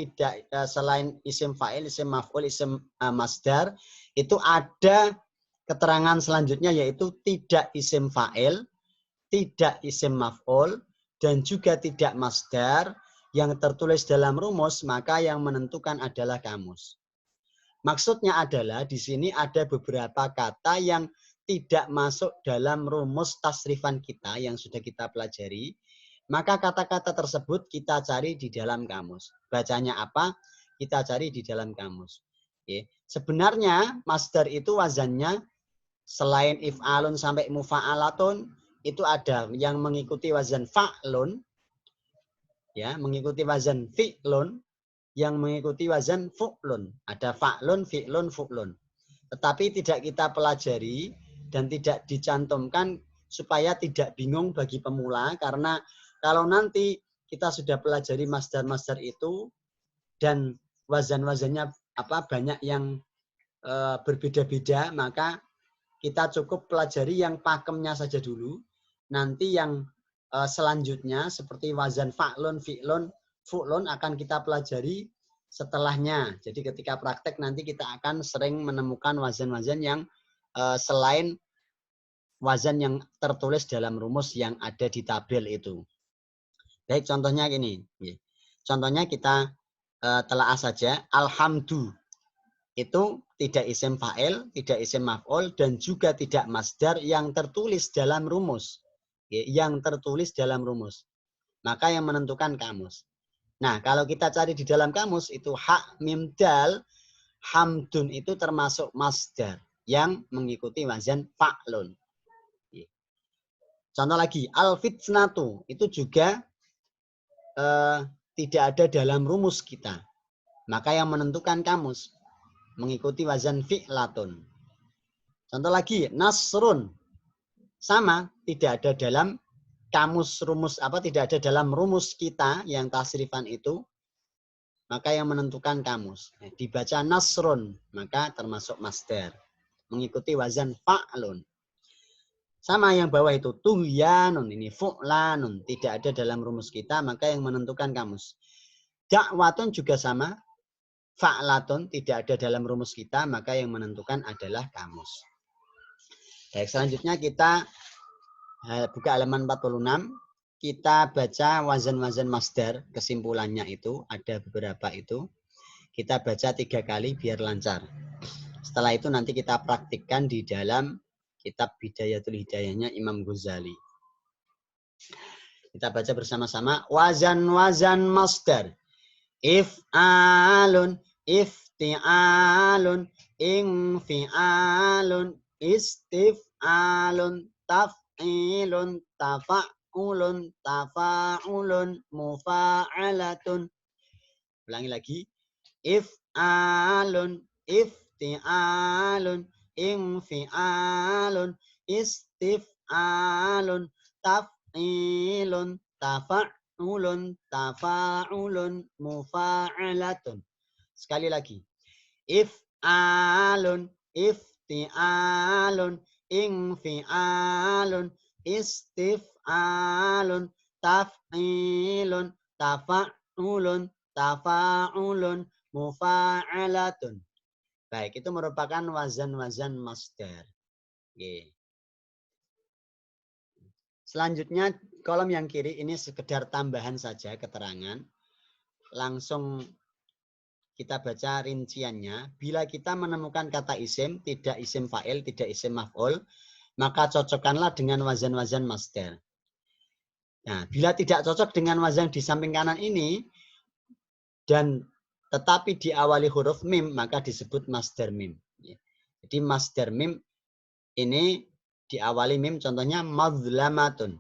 A: isim fa'il, isim maf'ul, isim masdar, itu ada keterangan selanjutnya yaitu tidak isim fa'il, tidak isim maf'ul, dan juga tidak masdar yang tertulis dalam rumus, maka yang menentukan adalah kamus. Maksudnya adalah di sini ada beberapa kata yang tidak masuk dalam rumus tasrifan kita yang sudah kita pelajari. Maka kata-kata tersebut kita cari di dalam kamus. Bacanya apa? Kita cari di dalam kamus. Oke. Sebenarnya masdar itu wazannya selain if'alun sampai mufa'alatun itu ada yang mengikuti wazan fa'lun, ya, mengikuti wazan fi'lun, yang mengikuti wazan fu'lun. Ada fa'lun, fi'lun, fu'lun. Tetapi tidak kita pelajari dan tidak dicantumkan supaya tidak bingung bagi pemula, karena kalau nanti kita sudah pelajari masdar-masdar itu dan wazan-wazannya banyak yang berbeda-beda, maka kita cukup pelajari yang pakemnya saja dulu. Nanti yang selanjutnya seperti wazan fa'lun, fi'lun, fu'lun akan kita pelajari setelahnya. Jadi ketika praktek nanti kita akan sering menemukan wazan-wazan yang selain wazan yang tertulis dalam rumus yang ada di tabel itu. Baik, contohnya gini. Contohnya kita telaah saja. Alhamdu itu tidak isim fa'il, tidak isim maf'ul, dan juga tidak masdar yang tertulis dalam rumus. Yang tertulis dalam rumus. Maka yang menentukan kamus. Nah, kalau kita cari di dalam kamus itu ha, mim, dal, hamdun itu termasuk masdar yang mengikuti wazan fa'lun. Contoh lagi, al-fitnatu itu juga tidak ada dalam rumus kita. Maka yang menentukan kamus mengikuti wazan fi'latun. Contoh lagi, nasrun sama, tidak ada dalam kamus rumus tidak ada dalam rumus kita yang tasrifan itu. maka yang menentukan kamus. Dibaca nasrun, maka termasuk masdar. Mengikuti wazan fa'lun. Sama yang bawah itu tuhyanun, ini fu'lanun, tidak ada dalam rumus kita, maka yang menentukan kamus. Dakwatun juga sama, fa'latun tidak ada dalam rumus kita, maka yang menentukan adalah kamus. Baik, selanjutnya kita buka halaman 46, kita baca wazan-wazan masdar, kesimpulannya itu, ada beberapa itu. Kita baca 3 kali biar lancar. Setelah itu nanti kita praktikkan di dalam kitab Bidayatul Hidayahnya Imam Ghazali. Kita baca bersama-sama. Wazan-wazan masdar. If'alun, ifti'alun, ingfi'alun, istif'alun, taf'ilun, tafa'ulun, tafa'ulun, mufa'alatun. Ulangi lagi. If'alun, ifti'alun, ingfi'alun, istif'alun, taf'ilun, tafa'ulun, tafa'ulun, mufa'alatun. Sekali lagi. If'alun, ifti'alun, ingfi'alun, istif'alun, taf'ilun, tafa'ulun, tafa'ulun, mufa'alatun. Baik, itu merupakan wazan-wazan masdar. Oke. Selanjutnya, kolom yang kiri ini sekedar tambahan saja keterangan. Langsung kita baca rinciannya. Bila kita menemukan kata isim, tidak isim fa'il, tidak isim maf'ul, maka cocokkanlah dengan wazan-wazan masdar. Nah, bila tidak cocok dengan wazan di samping kanan ini, dan tetapi diawali huruf mim, maka disebut masdar mim. Jadi masdar mim ini diawali mim, contohnya madzlamatun,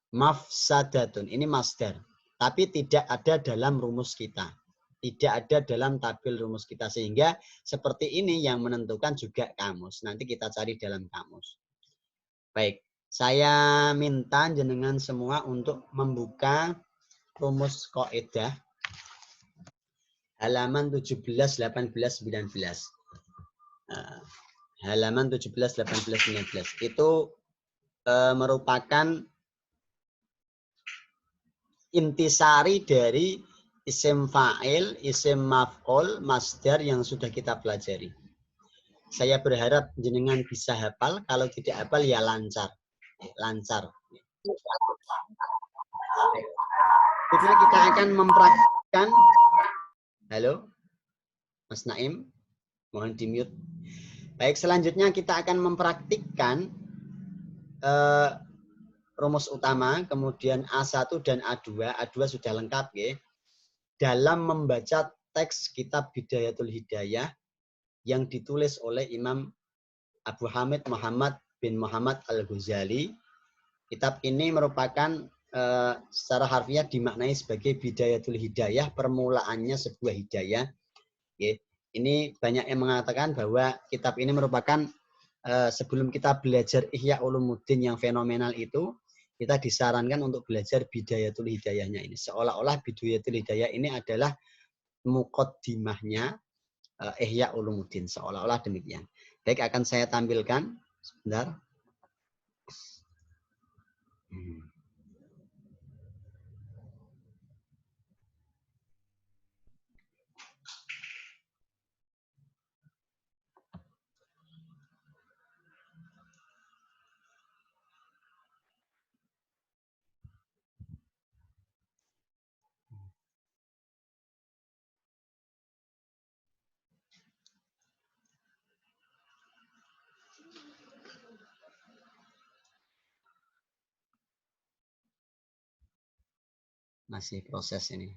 A: mafsadatun. Ini masdar. Tapi tidak ada dalam rumus kita. Tidak ada dalam tabel rumus kita. Sehingga seperti ini yang menentukan juga kamus. Nanti kita cari dalam kamus. Baik, saya minta jenengan semua untuk membuka rumus kaidah halaman 17, 18, 19. Halaman 17, 18, 19. Itu merupakan intisari dari isim fa'il, isim maf'ul, masdar yang sudah kita pelajari. Saya berharap jenengan bisa hafal. Kalau tidak hafal ya lancar. Lancar. Jadi kita akan mempraktikkan. Halo, Mas Naim, mohon di-mute. Baik, selanjutnya kita akan mempraktikkan rumus utama, kemudian A1 dan A2. A2 sudah lengkap, ya. Dalam membaca teks kitab Bidayatul Hidayah yang ditulis oleh Imam Abu Hamid Muhammad bin Muhammad Al-Ghazali. Kitab ini merupakan secara harfiah dimaknai sebagai Bidayatul Hidayah, permulaannya sebuah hidayah. Ini banyak yang mengatakan bahwa kitab ini merupakan sebelum kita belajar Ihya Ulumuddin yang fenomenal itu, kita disarankan untuk belajar Bidayatul Hidayahnya ini. Seolah-olah Bidayatul Hidayah ini adalah muqaddimahnya Ihya Ulumuddin. Seolah-olah demikian. Baik, akan saya tampilkan. Sebentar. Masih proses ini.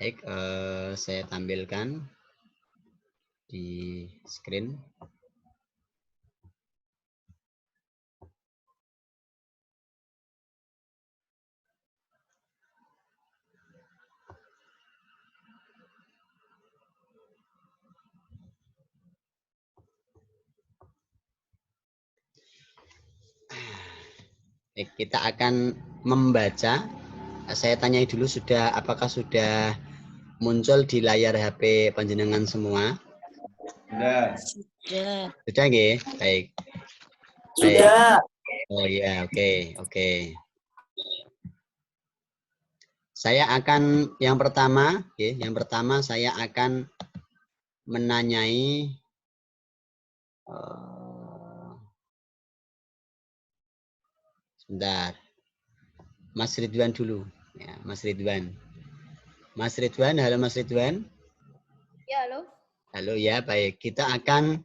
A: Baik, saya tampilkan di screen. Kita akan membaca. Saya tanyai dulu apakah sudah muncul di layar HP panjenengan semua?
C: Sudah.
G: Sudah.
A: Sudah nggih? Baik.
D: Sudah.
A: Oh ya, oke. Saya akan yang pertama saya akan menanyai sebentar. Mas Ridwan dulu. Ya, Mas Ridwan. Halo Mas Ridwan.
B: Ya, halo.
A: Halo ya, baik. Kita akan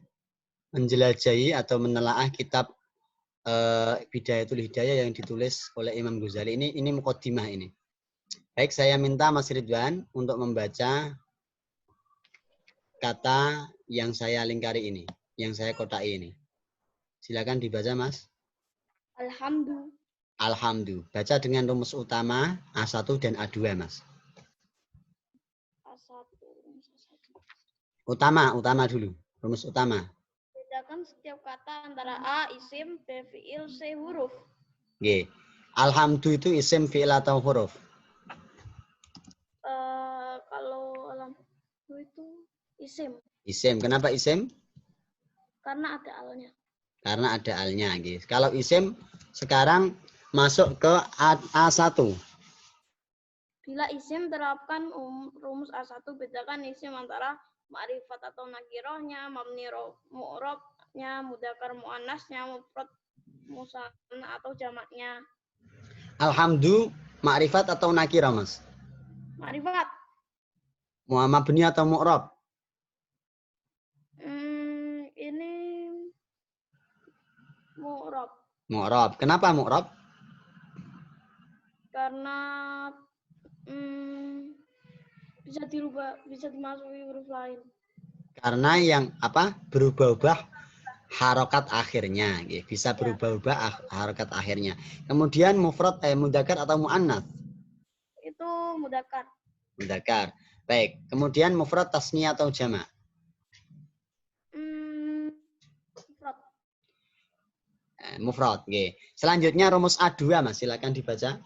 A: menjelajahi atau menelaah kitab Bidayatul Hidayah yang ditulis oleh Imam Ghazali. Ini muqaddimah ini. Baik, saya minta Mas Ridwan untuk membaca kata yang saya lingkari ini, yang saya kotai ini. Silakan dibaca, Mas. Alhamdulillah. Baca dengan rumus utama A1 dan A2, Mas. Utama dulu. Rumus utama.
B: Bedakan setiap kata antara A, isim, B, fi'il, C, huruf.
A: Oke. Alhamdulillah itu isim, fi'il atau huruf?
B: Kalau alhamdulillah itu isim.
A: Isim. Kenapa isim?
B: Karena ada alnya.
A: Karena ada alnya. Gitu. Kalau isim sekarang masuk ke A1.
B: Bila isim terapkan rumus A1, bedakan isim antara ma'rifat atau nakirohnya, mabni mu'rabnya, mudzakkar muannasnya, mufrad musanna atau jamaknya.
A: Alhamdulillah ma'rifat atau nakirah, Mas?
B: Ma'rifat.
A: Mabni atau mu'rab?
B: Ini mu'rab.
A: Mu'rab. Kenapa mu'rab?
B: Karena bisa dirubah, bisa dimasuki huruf lain.
A: Karena yang berubah-ubah harokat akhirnya, bisa berubah-ubah harokat akhirnya. Kemudian mufrad mudzakkar atau muannats?
B: Itu mudzakkar.
A: Mudzakkar. Baik. Kemudian mufrad tasniyah atau jamak?
B: Mufrad.
A: Mufrad. Selanjutnya rumus A2, Mas. Silakan dibaca.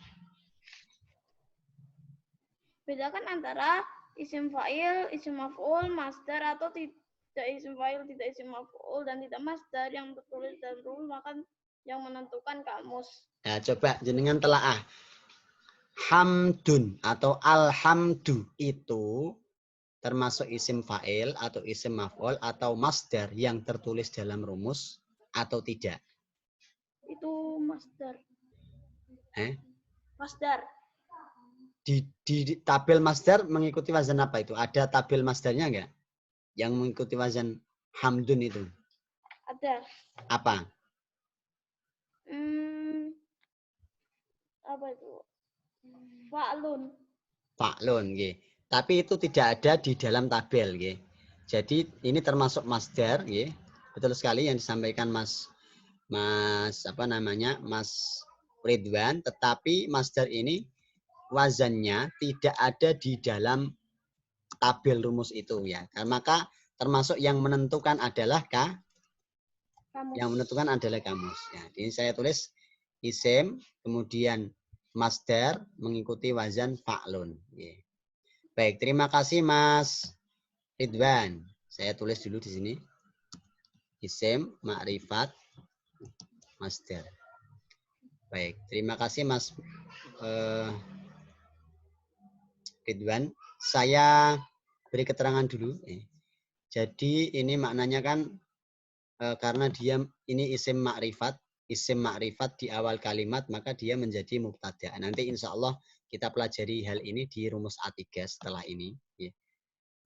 B: Bedakan antara isim fa'il, isim maf'ul, masdar atau tidak isim fa'il, tidak isim maf'ul dan tidak masdar yang tertulis dalam rumus maka yang menentukan kamus.
A: Nah, coba jenengan telaah. Hamdun atau alhamdu itu termasuk isim fa'il atau isim maf'ul atau masdar yang tertulis dalam rumus atau tidak?
B: Itu masdar. Masdar.
A: Di tabel masdar mengikuti wazan apa itu? Ada tabel masdarnya enggak? Yang mengikuti wazan hamdun itu?
B: Ada.
A: Apa?
B: Apa itu? Fa'lun.
A: Fa'lun, nggih. Tapi itu tidak ada di dalam tabel, nggih. Jadi ini termasuk masdar, nggih. Betul sekali yang disampaikan Mas Ridwan, tetapi masdar ini wazannya tidak ada di dalam tabel rumus itu ya. Maka termasuk yang menentukan adalah kamus. Yang menentukan adalah kamus. Ya, ini saya tulis isim, kemudian masdar mengikuti wazan fa'lun. Ya. Baik, terima kasih Mas Ridwan. Saya tulis dulu di sini. Isim, ma'rifat, masdar. Baik, terima kasih Mas Ridwan. Saya beri keterangan dulu. Jadi ini maknanya kan karena dia ini isim ma'rifat di awal kalimat maka dia menjadi mubtada. Nanti insya Allah kita pelajari hal ini di rumus A3 setelah ini.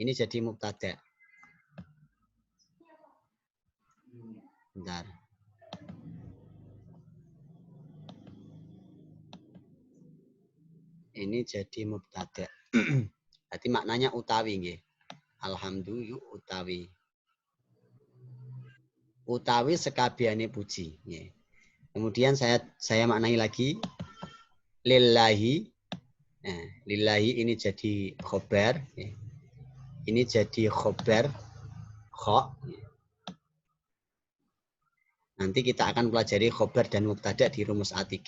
A: Ini jadi mubtada. Bentar. Ini jadi mubtada. Berarti maknanya utawi nggih. Alhamdulillah utawi. Utawi sekabehane puji. Nggih. Kemudian saya maknai lagi lillahi. Nah, lillahi ini jadi khobar. Ini jadi khobar kho. Nanti kita akan pelajari khobar dan mubtada di rumus A3.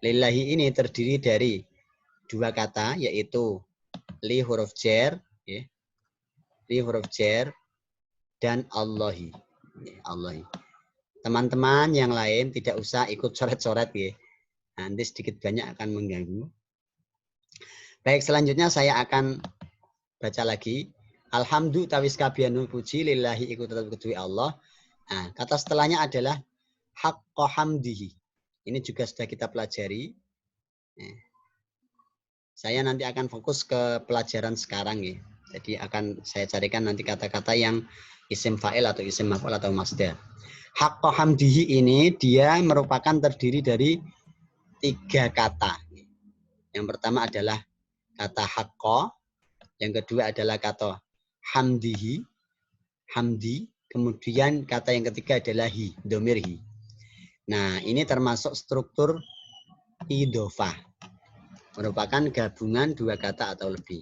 A: Lillahi ini terdiri dari dua kata, yaitu li huruf jar, ya. Li huruf jar dan Allahi. Ya, Allahi. Teman-teman yang lain tidak usah ikut coret-coret, ya. Nanti sedikit banyak akan mengganggu. Baik, selanjutnya saya akan baca lagi. Alhamdu tawis kabianu puji lillahi ikut tetap kedua Allah. Nah, kata setelahnya adalah haqqa hamdihi. Ini juga sudah kita pelajari. Saya nanti akan fokus ke pelajaran sekarang, ya. Jadi akan saya carikan nanti kata-kata yang isim fa'il atau isim maf'ul atau masdar. Haqqa hamdihi ini dia merupakan terdiri dari 3 kata. Yang pertama adalah kata haqqa, yang kedua adalah kata hamdihi, hamdi, kemudian kata yang ketiga adalah hi, domir hi. Nah, ini termasuk struktur idhofah. Merupakan gabungan 2 kata atau lebih.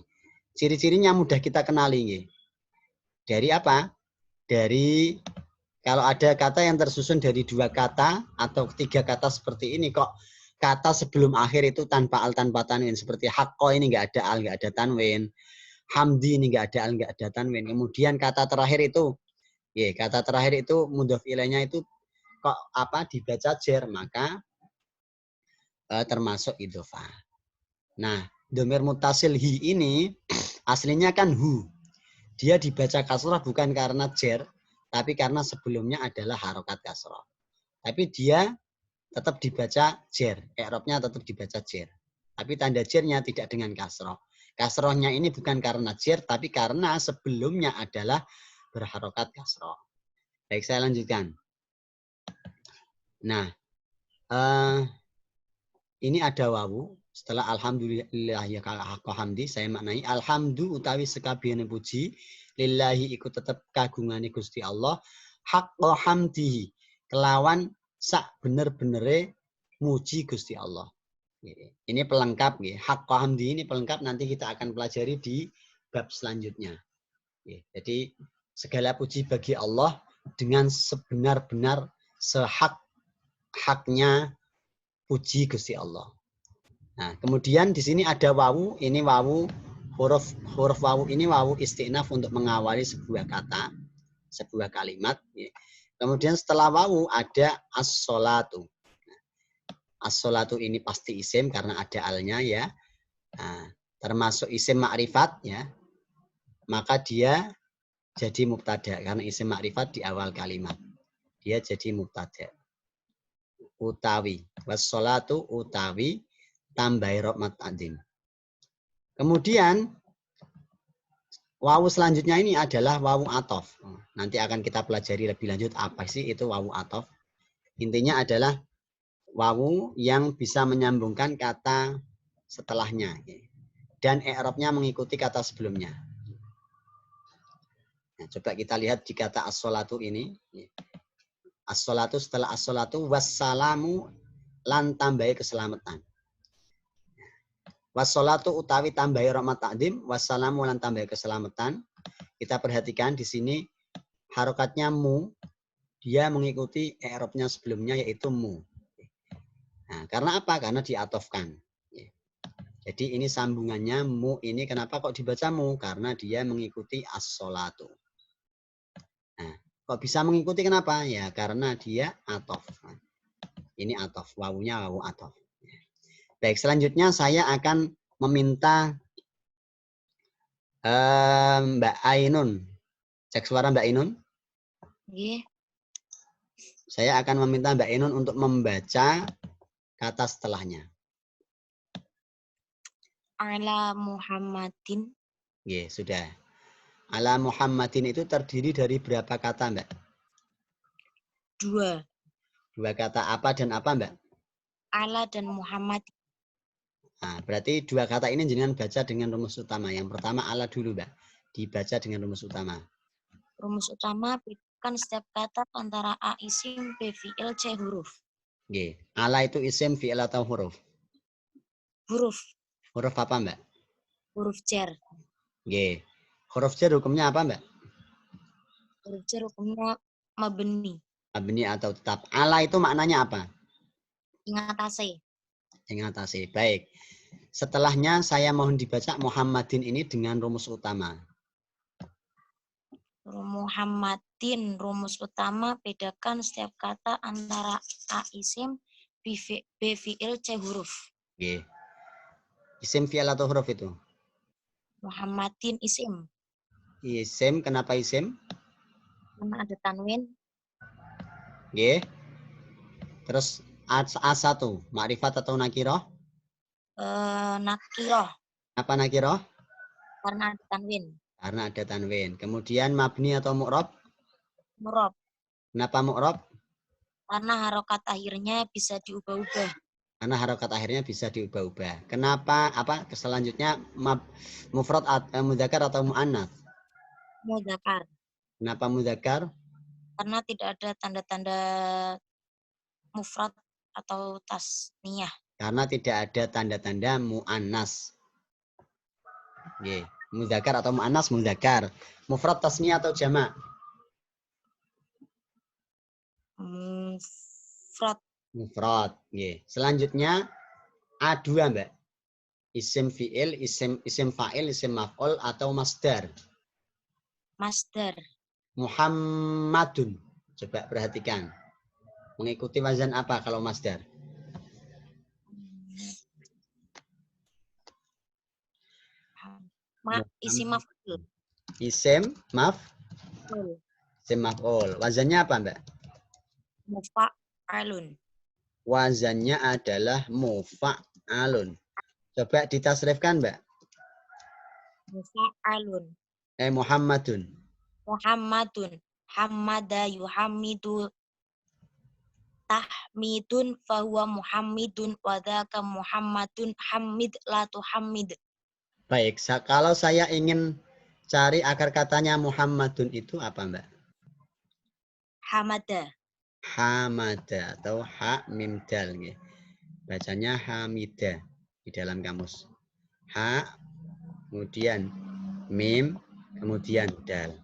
A: Ciri-cirinya mudah kita kenali. Ya. Dari apa? Dari kalau ada kata yang tersusun dari 2 kata atau 3 kata seperti ini, kok kata sebelum akhir itu tanpa al, tanpa tanwin. Seperti haqqo ini nggak ada al, nggak ada tanwin. Hamdi ini nggak ada al, nggak ada tanwin. Kemudian kata terakhir itu, ya kata terakhir itu mudhof ilaihnya itu kok apa dibaca jar, maka termasuk idhofah. Nah, dhamir muttasil hi ini aslinya kan hu. Dia dibaca kasrah bukan karena jar, tapi karena sebelumnya adalah harokat kasrah. Tapi dia tetap dibaca jar, i'rabnya tetap dibaca jar. Tapi tanda jarnya tidak dengan kasrah. Kasrohnya ini bukan karena jar, tapi karena sebelumnya adalah berharokat kasroh. Baik, saya lanjutkan. Nah, ini ada wawu. Setelah alhamdulillah ya haqqa hamdi, saya maknai alhamdu utawi sekabehane puji lillahi ikut tetap kagungane Gusti Allah haqqa hamdihi kelawan sak bener-benere muji Gusti Allah. Ini pelengkap, ya. Haqqa hamdi ini pelengkap, nanti kita akan pelajari di bab selanjutnya. Jadi segala puji bagi Allah dengan sebenar-benar sehak-haknya puji Gusti Allah. Nah, kemudian di sini ada wawu, ini wawu huruf wawu ini wawu istinaf untuk mengawali sebuah kata, sebuah kalimat. Kemudian setelah wawu ada as-sholatu. As-sholatu ini pasti isim karena ada alnya, ya. Nah, termasuk isim ma'rifat, ya. Maka dia jadi mubtada karena isim ma'rifat di awal kalimat. Dia jadi mubtada. Utawi was-sholatu utawi tambahi rob muta'addim. Kemudian wawu selanjutnya ini adalah wawu atof. Nanti akan kita pelajari lebih lanjut apa sih itu wawu atof. Intinya adalah wawu yang bisa menyambungkan kata setelahnya. Dan i'rabnya mengikuti kata sebelumnya. Nah, coba kita lihat di kata as-sholatu ini. As-sholatu setelah as-sholatu wassalamu lan tambahi keselamatan. Wassalatu utawi tambahi rahmat ta'dim, wassalamu lan tambahi keselamatan. Kita perhatikan di sini harokatnya mu, dia mengikuti i'rabnya sebelumnya yaitu mu. Nah, karena apa? Karena diatofkan. Jadi ini sambungannya mu ini kenapa kok dibaca mu? Karena dia mengikuti as-sholatu. Nah, kok bisa mengikuti kenapa? Ya karena dia atof. Ini atof, wawunya wawu atof. Baik, selanjutnya saya akan meminta Mbak Ainun. Cek suara Mbak Ainun.
G: Nggih.
A: Saya akan meminta Mbak Ainun untuk membaca kata setelahnya.
G: Ala Muhammadin.
A: Nggih, sudah. Ala Muhammadin itu terdiri dari berapa kata, Mbak?
G: 2.
A: 2 kata apa dan apa, Mbak?
G: Ala dan Muhammad.
A: Nah, berarti 2 kata ini jenengan baca dengan rumus utama. Yang pertama ala dulu, Mbak. Dibaca dengan rumus utama.
G: Rumus utama bedakan setiap kata antara A isim, B fi'il, C huruf.
A: Nggih. Ala itu isim, fi'il atau huruf?
G: Huruf.
A: Huruf apa, Mbak?
G: Huruf jar.
A: Nggih. Huruf jar hukumnya apa, Mbak?
G: Huruf jar hukumnya mabni.
A: Mabni atau tetap. Ala itu maknanya apa?
G: Ingatase.
A: Ingatasi. Baik. Setelahnya saya mohon dibaca Muhammadin ini dengan rumus utama.
G: Muhammadin, rumus utama, bedakan setiap kata antara a isim, b fi'il, c huruf.
A: Oke. Isim fi'il atau huruf itu?
G: Muhammadin isim.
A: Isim, kenapa isim?
G: Karena ada tanwin.
A: Oke. Terus A1, makrifat atau nakiroh?
G: Nakiroh.
A: Apa nakiroh?
G: Karena ada tanwin.
A: Karena ada tanwin. Kemudian mabni atau mu'rob?
G: Murob.
A: Kenapa mu'rob?
G: Karena harokat akhirnya bisa diubah-ubah.
A: Karena harokat akhirnya bisa diubah-ubah. Kenapa? Apa? Selanjutnya mufrad mudzakkar atau mu'annats?
G: Mudzakkar.
A: Kenapa mudzakkar?
G: Karena tidak ada tanda-tanda mufrad atau tasniyah.
A: Karena tidak ada tanda-tanda mu'annas. Oke. Mudzakkar atau mu'annas mudzakkar. Mufrad tasniyah atau jamak?
G: Mufrad.
A: Mufrad. Oke. Selanjutnya A2, Mbak. Isim fi'il, isim fa'il, isim maf'ul atau masdar.
G: Masdar.
A: Muhammadun. Coba perhatikan. Mengikuti wazan apa kalau masdar?
G: Isim maf'ul.
A: Isim maf'ul. Wazannya apa, Mbak?
G: Mufa'alun.
A: Wazannya adalah mufa'alun. Coba ditasrifkan, Mbak.
G: Mufa'alun.
A: Muhammadun.
G: Muhammadun. Hamada yuhamidu. Tahmidun fahuwa muhammidun. Wadaka muhammadun. Hamid la tuhammid.
A: Baik, kalau saya ingin cari akar katanya Muhammadun itu apa, Mbak?
G: Hamada.
A: Hamada atau ha mim dal. Bacanya hamida di dalam kamus. Ha, kemudian mim, kemudian dal.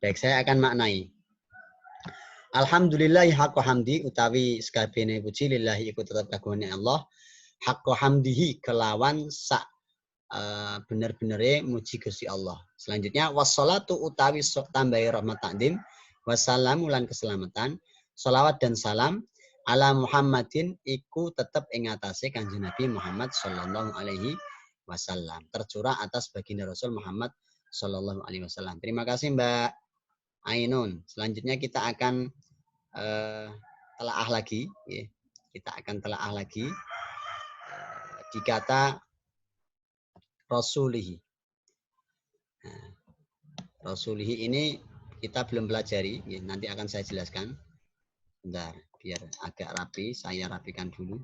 A: Baik, saya akan maknai. Alhamdulillahi haqqo hamdi utawi sekabehane puji lillahi iku tetep kagungane Allah. Haqqo hamdihi kelawan sak bener-benere muji Gusti Allah. Selanjutnya wassalatu utawi tambahi rahmat takdim wassalamu lan keselamatan sholawat dan salam ala Muhammadin iku tetep ing atase Kanjeng Nabi Muhammad sallallahu alaihi wasallam. Tercurah atas baginda Rasul Muhammad sallallahu alaihi wasallam. Terima kasih Mbak Ainun. Selanjutnya kita akan telaah lagi ya. Kita akan telaah lagi di kata Rasulihi. Nah, Rasulihi ini kita belum pelajari, ya, nanti akan saya jelaskan. Bentar, biar agak rapi, saya rapikan dulu.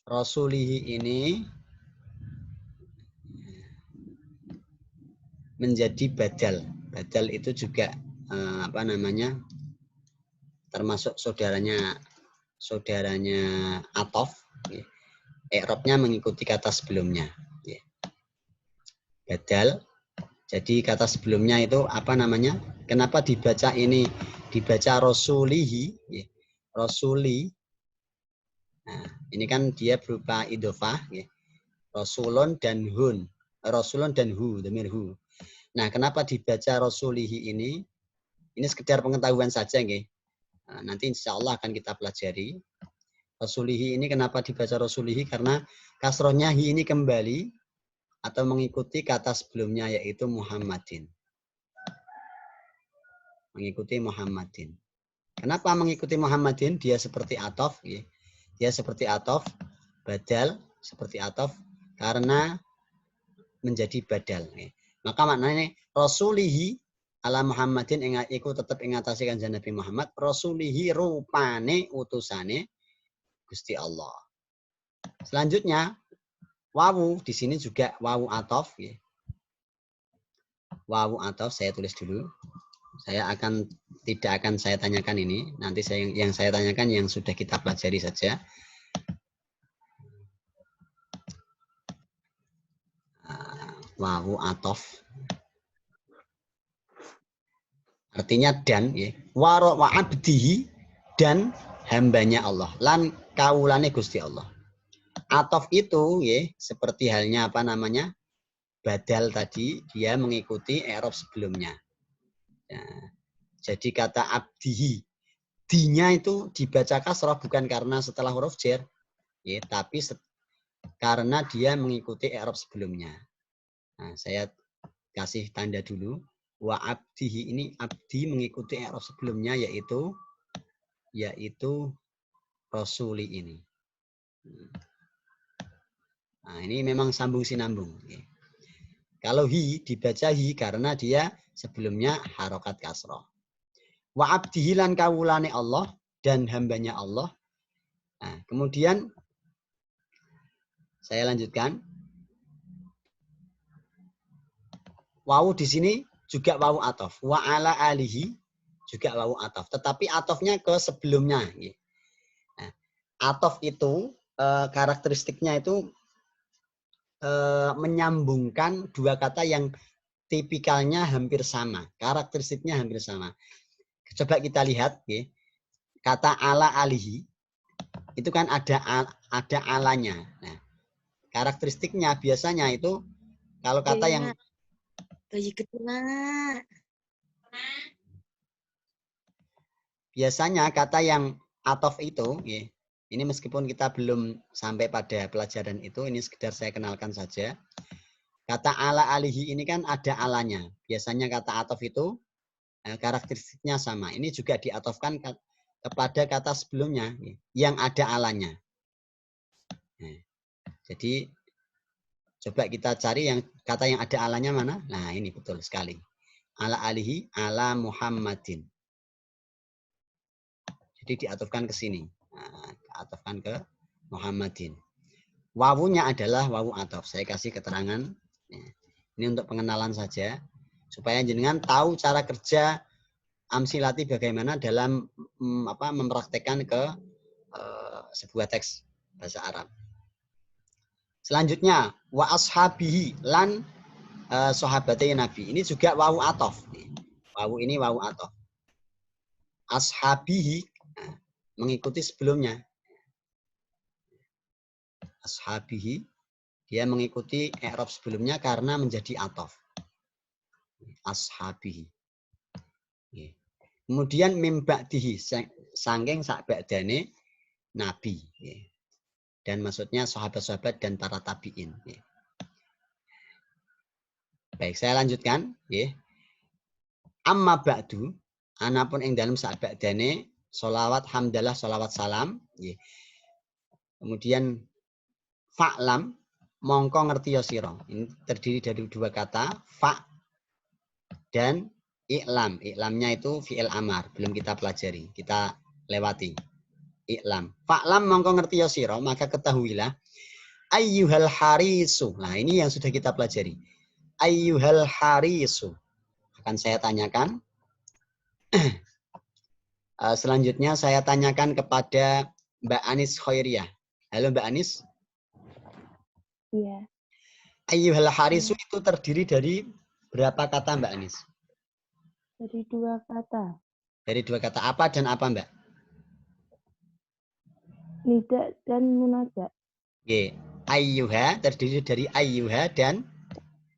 A: Rasulihi ini menjadi badal. Badal itu juga apa namanya? Termasuk saudaranya atof. Ya. I'rabnya mengikuti kata sebelumnya. Ya. Badal. Jadi kata sebelumnya itu apa namanya? Kenapa dibaca ini? Dibaca Rasulihi. Ya. Rasuli. Nah, ini kan dia berupa idhofah. Ya. Rasulun dan hun. Rasulun dan hu. Dhamir hu. Nah, kenapa dibaca Rasulihi ini? Ini sekedar pengetahuan saja. Ya. Nah, nanti insya Allah akan kita pelajari. Rasulihi ini kenapa dibaca Rasulihi? Karena kasrohnya hi ini kembali atau mengikuti kata sebelumnya yaitu Muhammadin. Mengikuti Muhammadin. Kenapa mengikuti Muhammadin? Dia seperti atof. Ya. Dia seperti atof. Badal seperti atof. Karena menjadi badal. Ya. Maka maknanya Rasulihi ala Muhammadin iku tetap ingatasi kanjeng Nabi Muhammad. Rasulihi rupane utusane Gusti Allah. Selanjutnya wawu di sini juga wawu atof. Ya. Wawu atof saya tulis dulu. Saya tidak akan saya tanyakan ini. Nanti yang saya tanyakan yang sudah kita pelajari saja. Wawu atof. Artinya dan ya. Wa abdihi dan hambanya Allah. Lan kaulane Gusti Allah. Atof itu ya seperti halnya apa namanya? Badal tadi dia mengikuti i'rab sebelumnya. Nah, jadi kata abdihi, dinya itu dibaca kasrah bukan karena setelah huruf jar, ya, tapi karena dia mengikuti i'rab sebelumnya. Nah, saya kasih tanda dulu. Wa abdihi ini abdi mengikuti i'rab sebelumnya yaitu rasuli ini. Nah, ini memang sambung sinambung. Ya. Kalau hi dibaca hi karena dia sebelumnya harokat kasroh. Wa abdihi lan kawulane Allah dan hambanya Allah. Nah, kemudian saya lanjutkan. Wawu di sini juga wawu atof. Wa ala alihi juga wawu atof. Tetapi atofnya ke sebelumnya. Nah, atof itu karakteristiknya itu menyambungkan dua kata yang tipikalnya hampir sama. Karakteristiknya hampir sama. Coba kita lihat. Kata ala alihi. Itu kan ada alanya. Nah, karakteristiknya biasanya itu kalau kata yang biasanya kata yang atof itu, ya, ini meskipun kita belum sampai pada pelajaran itu, ini sekedar saya kenalkan saja. Kata ala alihi ini kan ada alanya. Biasanya kata atof itu karakteristiknya sama. Ini juga diatofkan kepada kata sebelumnya yang ada alanya. Nah, jadi coba kita cari yang kata yang ada alanya mana? Nah, ini betul sekali. Ala alihi ala Muhammadin. Jadi diatofkan ke sini. Nah, diatofkan ke Muhammadin. Wawunya adalah wawu atof. Saya kasih keterangan. Ini untuk pengenalan saja. Supaya jenengan tahu cara kerja amsilati bagaimana dalam mempraktekkan ke sebuah teks bahasa Arab. Selanjutnya wa ashabihi lan sahabatnya Nabi. Ini juga wawu atof. Wawu ini wawu atof. Ashabihi mengikuti sebelumnya. Ashabihi dia mengikuti i'rab sebelumnya karena menjadi atof. Ashabihi. Kemudian mim ba'dihi sangking sak ba'dane Nabi. Dan maksudnya sahabat-sahabat dan para tabi'in. Baik, saya lanjutkan. Amma ba'du, anapun yang dalam sak ba'dane sholawat hamdalah sholawat salam. Kemudian fa'lam mongko ngerti ya sira. Ini terdiri dari dua kata, fa dan i'lam. I'lamnya itu fi'il amar, belum kita pelajari, kita lewati. I'lam. Fa'lam mongko ngerti ya sira, maka ketahuilah ayyuhal harisu. Nah, ini yang sudah kita pelajari. Ayyuhal harisu. Akan saya tanyakan. Selanjutnya saya tanyakan kepada Mbak Anis Khairiyah. Halo Mbak Anis.
E: Iya.
A: Ayyuhal harisu itu terdiri dari berapa kata Mbak Anis?
E: Dari dua kata.
A: Dari dua kata apa dan apa Mbak?
E: Nida dan munada.
A: Ayyuha terdiri dari ayyuha dan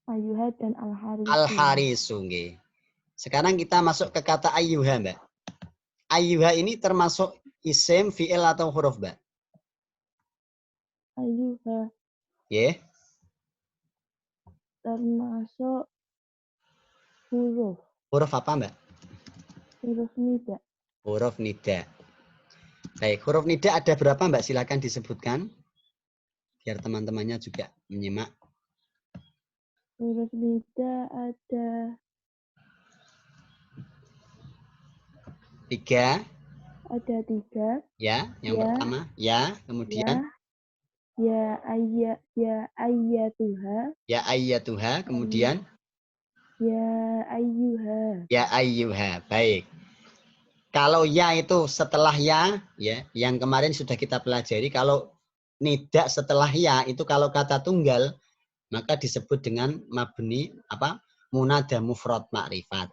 E: Ayyuha dan al-harisu.
A: Al-harisu. Sekarang kita masuk ke kata ayyuha Mbak. Ayyuha ini termasuk isim, fi'il atau huruf Mbak?
E: Ayyuha. Termasuk huruf.
A: Huruf apa Mbak?
E: Huruf nida.
A: Huruf nida. Baik, huruf nida ada berapa Mbak? Silakan disebutkan. Biar teman-temannya juga menyimak.
E: Huruf nida ada
A: 3.
E: Ada 3.
A: Ya, yang pertama. Ya, kemudian.
E: Ya ayyatuha.
A: Ya ayyatuha, kemudian.
E: Ya ayyuha.
A: Ya ayyuha, baik. Kalau ya itu setelah ya, yang kemarin sudah kita pelajari. Kalau nida setelah ya, itu kalau kata tunggal, maka disebut dengan mabni, munada mufrad ma'rifat.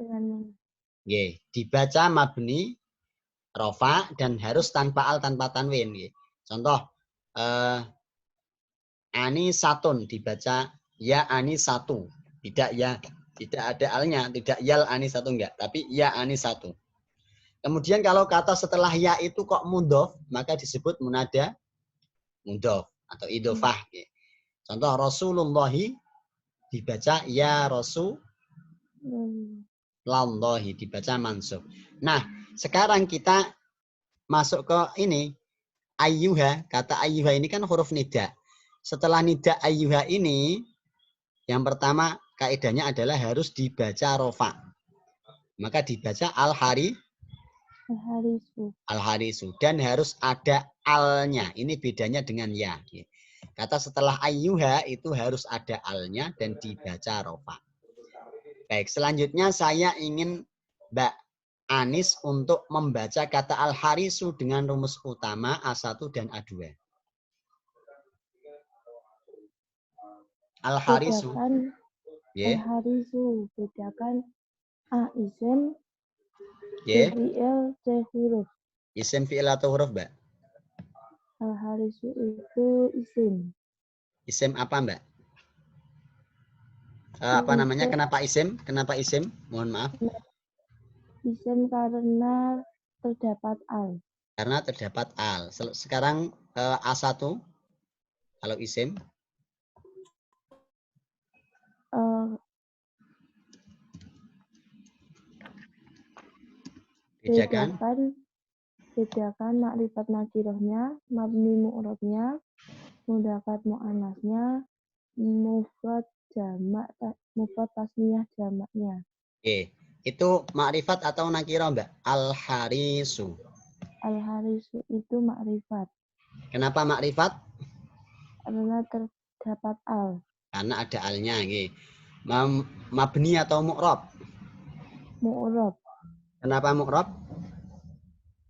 A: Nggih, dibaca mabni rofa dan harus tanpa al tanpa tanwin. Nggih. Contoh anisatun dibaca ya anisatu. Tidak ya, tidak ada alnya, tidak yal anisatu enggak, tapi ya anisatu. Kemudian kalau kata setelah ya itu kok mudhof, maka disebut munada mudhof atau idhofah. Nggih. Contoh Rasulullahi dibaca ya Rasulullahi dibaca mansub. Nah, sekarang kita masuk ke ini ayyuha. Kata ayyuha ini kan huruf nida. Setelah nida ayyuha ini, yang pertama kaidahnya adalah harus dibaca rofa. Maka dibaca al-harisu. Dan harus ada alnya. Ini bedanya dengan ya. Kata setelah ayyuha itu harus ada alnya dan dibaca rofa. Baik, selanjutnya saya ingin Mbak Anis untuk membaca kata al-harisu dengan rumus utama A1 dan A2. Al-harisu.
E: Al-harisu. Bedakan A isim,
A: Yeah.
E: fi'il, C huruf.
A: Isim fi'il atau huruf, Mbak?
E: Al-harisu itu isim.
A: Isim apa, Mbak? Apa namanya? Kenapa isim? Kenapa isim? Mohon maaf.
E: Isim karena terdapat al.
A: Karena terdapat al. Sekarang A1 kalau isim.
E: Bedakan makrifat nakirahnya, mabni mu'rabnya, mudzakkar muannasnya, mufrad tasniyah jamaknya.
A: Oke, itu makrifat atau nakirah, Mbak? Al-harisu.
E: Al-harisu itu makrifat.
A: Kenapa makrifat?
E: Karena terdapat al.
A: Karena ada alnya, nggih. Mabni atau mu'rab?
E: Mu'rab.
A: Kenapa mu'rab?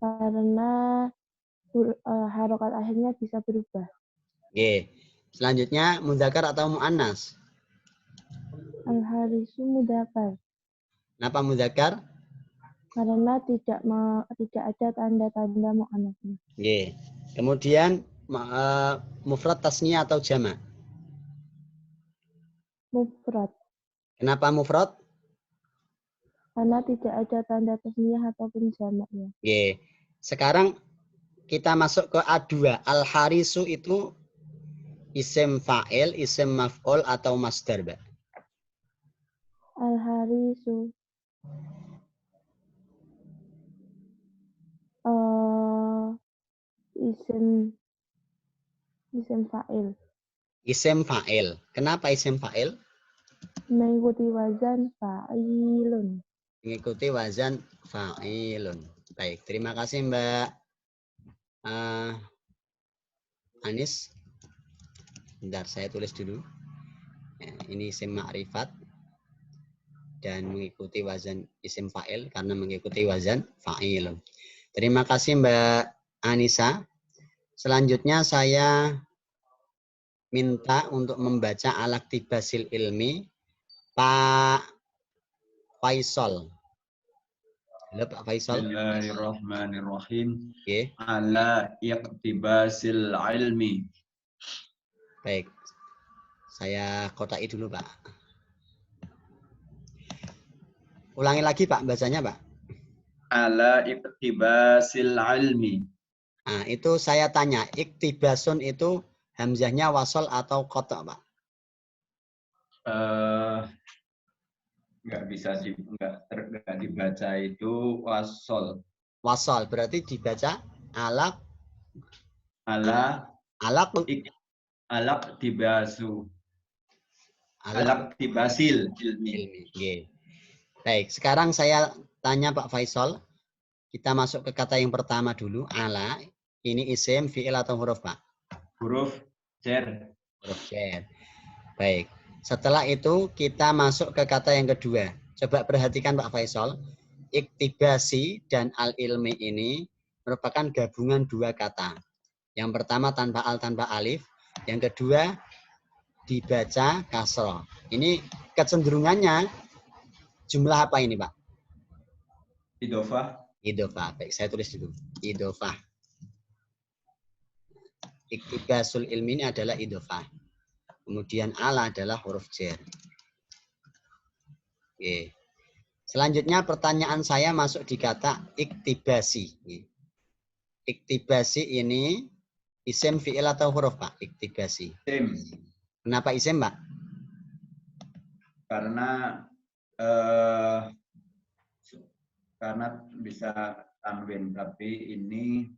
E: Karena harokat akhirnya bisa berubah.
A: Oke. Selanjutnya mudzakkar atau muannas?
E: Al-harisu mudzakkar.
A: Kenapa mudzakkar?
E: Karena tidak ada tanda-tanda muannasnya.
A: Oke. Kemudian mufrad tasniyah atau jamak?
E: Mufrad.
A: Kenapa mufrad?
E: Karena tidak ada tanda tasniyah ataupun jamaknya.
A: Oke. Sekarang kita masuk ke A2. Al-harisu itu isim fa'il, isim maf'ul atau masdar, Mbak?
E: Al-harisu. Isim fa'il.
A: Isim fa'il. Kenapa isim fa'il?
E: Mengikuti wazan fa'ilun.
A: Mengikuti wazan fa'ilun. Baik, terima kasih Mbak Anis. Bentar, saya tulis dulu. Ya, ini isim ma'rifat dan mengikuti wazan isim fa'il karena mengikuti wazan fa'ilun. Terima kasih Mbak Anissa. Selanjutnya saya minta untuk membaca al-iktibasil ilmi Pak Faisal. Halo Pak Faisal.
C: Bismillahirrahmanirrahim.
A: Oke.
C: Ala iqtibasil ilmi.
A: Baik. Saya kotai dulu, Pak. Ulangi lagi, Pak, bacanya, Pak.
C: Ala iqtibasil ilmi.
A: Nah, itu saya tanya, iktibasun itu hamzahnya wasol atau qata', Pak?
C: Nggak dibaca itu wasol.
A: Wasol berarti dibaca alaq
C: tibasu. Alaq tibasil ilmi.
A: Okay. Baik, sekarang saya tanya Pak Faisal. Kita masuk ke kata yang pertama dulu, ala. Ini isim, fi'il atau huruf, Pak?
C: Huruf jar.
A: Huruf jar. Baik. Setelah itu kita masuk ke kata yang kedua. Coba perhatikan Pak Faisal. Iktibasi dan al-ilmi ini merupakan gabungan dua kata. Yang pertama tanpa al, tanpa alif. Yang kedua dibaca kasroh. Ini kecenderungannya jumlah apa ini, Pak?
C: Idofah.
A: Idofah. Baik, saya tulis dulu. Idofah. Iktibasul ilmi ini adalah idofah. Kemudian ala adalah huruf jar. Oke. Selanjutnya pertanyaan saya masuk di kata iktibasi. Iktibasi ini isim fi'il atau huruf, Pak? Iktibasi.
C: Isim.
A: Kenapa isim, Pak?
C: Karena bisa tanwin, tapi ini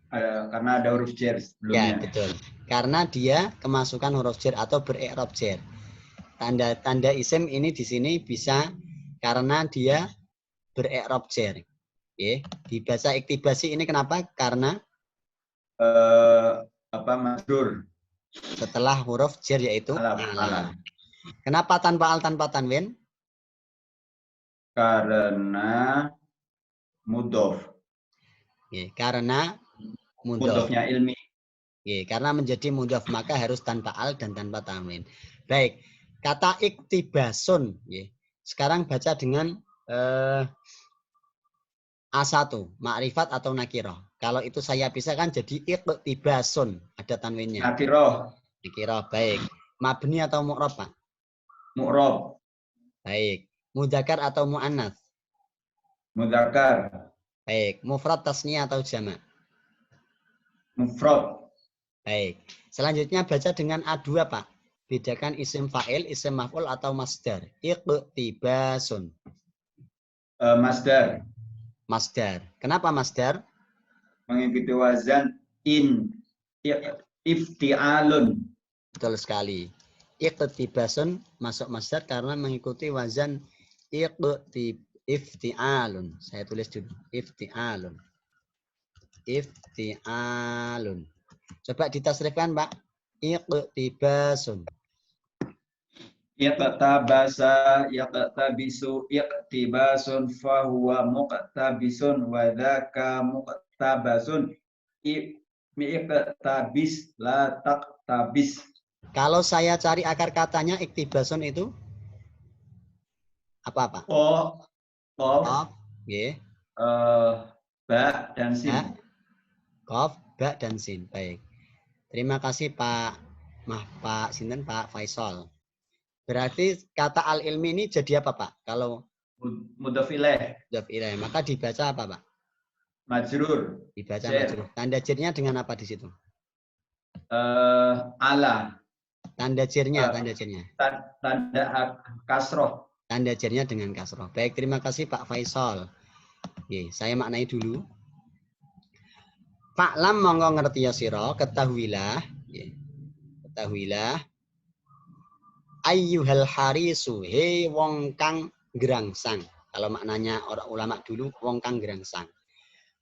C: karena ada huruf jar
A: Ya,
C: sebelumnya.
A: betul. Karena dia kemasukan huruf jar atau bere'rab jar. Tanda isim ini di sini bisa karena dia bere'rab jar. Oke, dibaca iktibasi ini kenapa? Karena
C: Majrur.
A: setelah huruf jar yaitu
C: Ala.
A: Kenapa tanpa al tanpa tanwin?
C: Karena mudhof.
A: Oke, karena mudhof.
C: Mudhofnya ilmi.
A: Oke, karena menjadi mudhof maka harus tanpa al dan tanpa tanwin. Baik, kata iktibasun. Oke. Sekarang baca dengan A1, makrifat atau nakirah. Kalau itu saya pisahkan jadi iktibasun, ada tanwinnya.
C: Nakirah.
A: Nakirah, baik. Mabni atau mu'rab, Pak?
C: Mu'rab.
A: Baik. Mudzakkar atau mu'annats?
C: Mudzakkar.
A: Baik. Mufrad, tasniyah atau jama'?
C: Mufrad.
A: Baik. Selanjutnya baca dengan A2, Pak. Bedakan isim fa'il, isim maf'ul atau masdar. Iqtibasun.
C: Masdar.
A: Masdar. Kenapa masdar?
C: Mengikuti wazan ifti'alun.
A: Betul sekali. Iqtibasun masuk masdar karena mengikuti wazan ifti'alun. Saya tulis dulu. Ifti'alun. Ifti'alun. Coba ditasrifkan, Pak. Iqtibasun.
C: Iqtabasa, iqtabisu, iqtibasun, fahuwa muqtabisun, wadhaka muqtabasun, iqtabis, la taqtabis.
A: Kalau saya cari akar katanya iktibasun itu apa?
C: Qaf,
A: Nggih.
C: ba dan sin.
A: Qaf, ba dan sin. Baik. Terima kasih Pak Sinten Pak Faisal. Berarti kata al-ilmi ini jadi apa, Pak? Kalau
C: Mudhof ilaih.
A: mudhof ilaih, maka dibaca apa, Pak?
C: Majrur.
A: Dibaca
C: Jar.
A: majrur. Tanda jirnya dengan apa di situ?
C: Ala.
A: Tanda jirnya.
C: Tanda kasroh.
A: Tanda jirnya dengan kasroh. Baik, terima kasih Pak Faisal. Oke, saya maknai dulu. Fa'lam monggo ngerti ya sira, ketahuilah, ketahuilah ayyuhal harisu, he wong kang gerangsang. Kalau maknanya orang ulama dulu, wong kang gerangsang.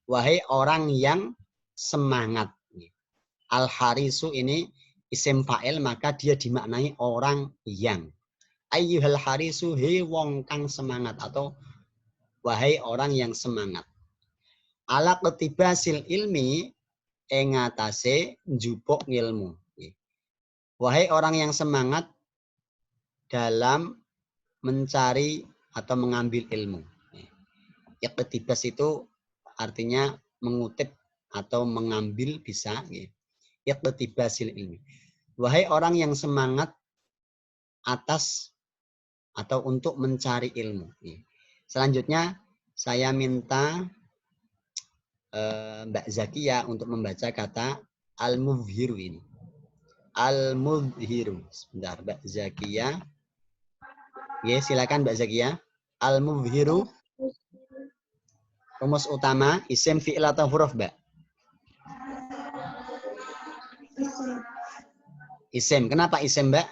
A: Wahai orang yang semangat. Al harisu ini isim fa'il, maka dia dimaknai orang yang. Ayyuhal harisu, he wong kang semangat, atau wahai orang yang semangat. Ala ketibasil ilmi engatase njupuk ngilmu. Wahai orang yang semangat dalam mencari atau mengambil ilmu. Iqtibas itu artinya mengutip atau mengambil bisa. Iqtibasil ilmi. Wahai orang yang semangat atas atau untuk mencari ilmu. Selanjutnya saya minta Mbak Zakia untuk membaca kata al-muzhiru ini. Al-muzhiru. Sebentar, Mbak Zakia. Ya, silakan Mbak Zakia. Al-muzhiru. Rumus utama isim fi'il atau huruf, Mbak? Isim. Kenapa isim, Mbak?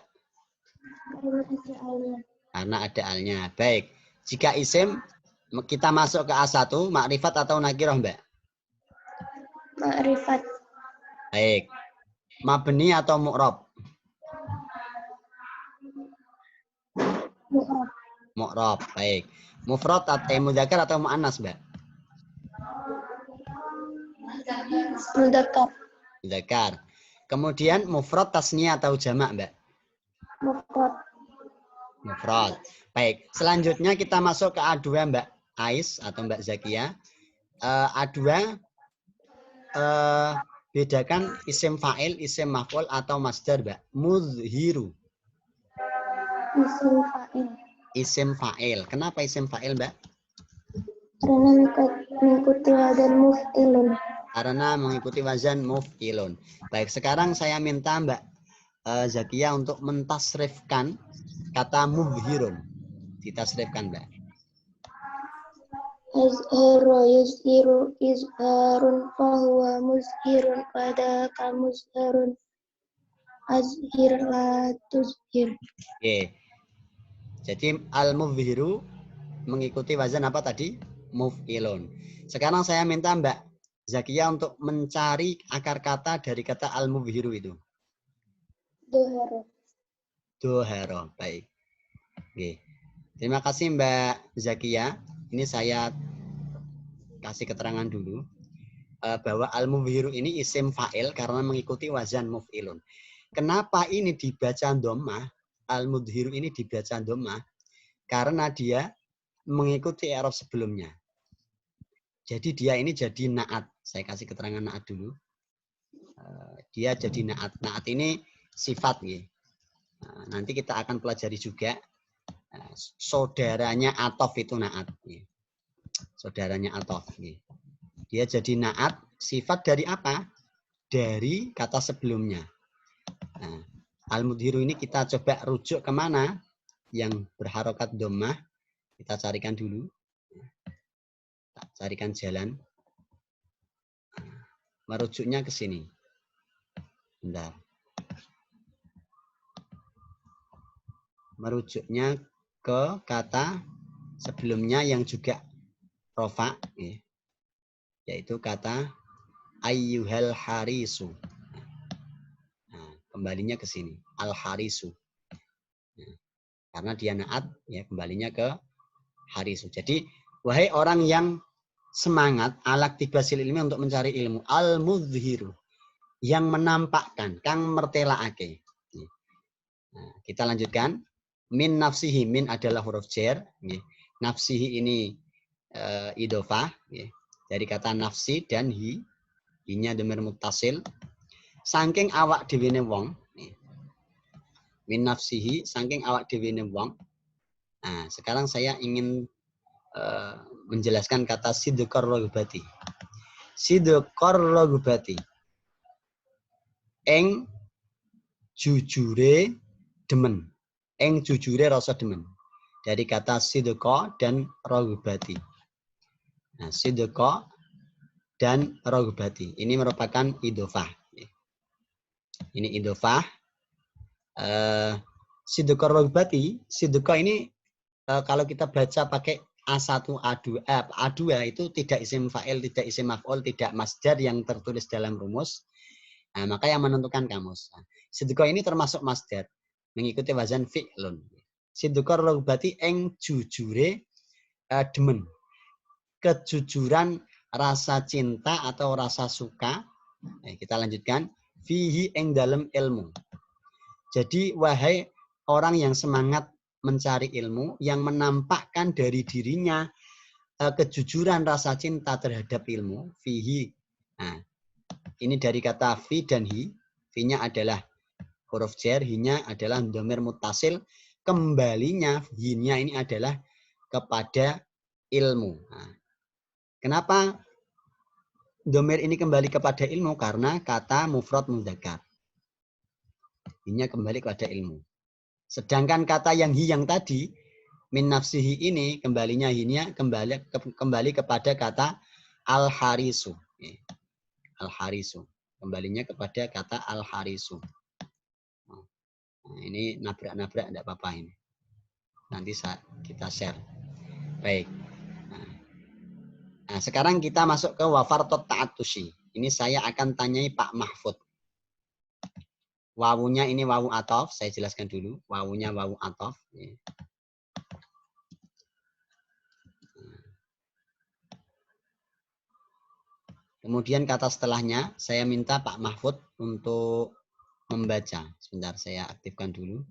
A: Karena ada alnya. Baik. Jika isim kita masuk ke A1, makrifat atau nakirah, Mbak?
E: Makrifat.
A: Baik. Mabni atau mu'rab?
E: Mu'rab.
A: Mu'rab. Baik. Mufrad atau mudzakkar atau mu'annas, Mbak?
E: Mudzakkar.
A: Mudzakkar. Kemudian mufrad tasniyah atau jamak, Mbak?
E: Mufrad.
A: Mufrad. Baik, selanjutnya kita masuk ke A2 Mbak Ais atau Mbak Zakia. A2 bedakan isim fa'il, isim maf'ul atau masdar, Mbak. Muzhiru.
E: Isim fa'il.
A: Isim fa'il. Kenapa isim fa'il, Mbak?
E: Karena mengikuti wazan muf'ilun.
A: Karena mengikuti wazan muf'ilun. Baik, sekarang saya minta Mbak Zakia untuk mentasrifkan kata muzhirun. Ditasrifkan, Mbak.
E: Azhara yuzhiru izharun fahuwa muzhirun kadaka muzharun azhir la tuzhir.
A: Oke. Jadi al-muzhiru mengikuti wazan apa tadi? Muf'ilun. Sekarang saya minta Mbak Zakia untuk mencari akar kata dari kata al-muzhiru itu.
E: Dohara.
A: Dohara. Baik. Oke. Terima kasih Mbak Zakia. Ini saya kasih keterangan dulu bahwa al-muzhiru ini isim fa'il karena mengikuti wazan muf'ilun. Kenapa ini dibaca dhammah? Al-muzhiru ini dibaca dhammah karena dia mengikuti i'rab sebelumnya. Jadi dia ini jadi na'at. Saya kasih keterangan na'at dulu. Dia jadi na'at. Na'at ini sifat. Ya. Nanti kita akan pelajari juga. Saudaranya atof itu na'at. Ya. Saudaranya atof. Ya. Dia jadi na'at. Sifat dari apa? Dari kata sebelumnya. Nah, al-mudhiru ini kita coba rujuk kemana? Yang berharokat dhammah. Kita carikan dulu. Carikan jalan. Merujuknya ke sini. Bentar. Merujuknya ke kata sebelumnya yang juga rofa, ya. Yaitu kata ayyuhal harisu. Nah, kembalinya ke sini. Al-harisu. Nah, karena dia naat, ya kembalinya ke harisu. Jadi, wahai orang yang semangat alak tibasil ilmi untuk mencari ilmu, al-mudhiru, yang menampakkan, kang mertelaake. Nah, kita lanjutkan. Min nafsihi, min adalah huruf jar. Nafsihi ini idofah. Dari kata nafsi dan hi. Hi-nya dhamir muttasil. Saking awak dhewe wong. Min nafsihi, saking awak dhewe wong. Nah, sekarang saya ingin menjelaskan kata sidqar raghbati. Sidqar raghbati. Eng jujure demen. Eng jujure rasa demen. Dari kata sidqa dan raghbati. Nah, sidqa dan raghbati. Ini merupakan idofah. Ini idofah. Sidqa raghbati. Sidqa ini kalau kita baca pakai A1, A2, A2 itu tidak isim fa'il, tidak isim maf'ul, tidak masdar yang tertulis dalam rumus. Nah, maka yang menentukan kamus. Sidqa ini termasuk masdar. Mengikuti wazan fi'lun. Sidqar raghbati eng jujure demen. Kejujuran rasa cinta atau rasa suka. Kita lanjutkan. Fihi eng dalam ilmu. Jadi wahai orang yang semangat mencari ilmu, yang menampakkan dari dirinya kejujuran rasa cinta terhadap ilmu. Fihi. Nah, ini dari kata fi dan hi. Fi-nya adalah huruf jar, hi-nya adalah dhamir muttasil, kembalinya hi-nya ini adalah kepada ilmu. Nah, kenapa dhamir ini kembali kepada ilmu? Karena kata mufrad mudzakkar. Hi-nya kembali kepada ilmu. Sedangkan kata yang hi yang tadi min nafsihi ini kembalinya hi-nya kembali kepada kata al-harisu. Al-harisu. Kembalinya kepada kata al-harisu. Nah, ini nabrak-nabrak tidak apa-apa ini. Nanti kita share. Baik. Nah, sekarang kita masuk ke wafartot ta'atusi. Ini saya akan tanyai Pak Mahfud. Wawunya ini wawu atof. Saya jelaskan dulu. Wawunya wawu atof. Kemudian kata setelahnya, saya minta Pak Mahfud untuk membaca. Sebentar, saya aktifkan dulu.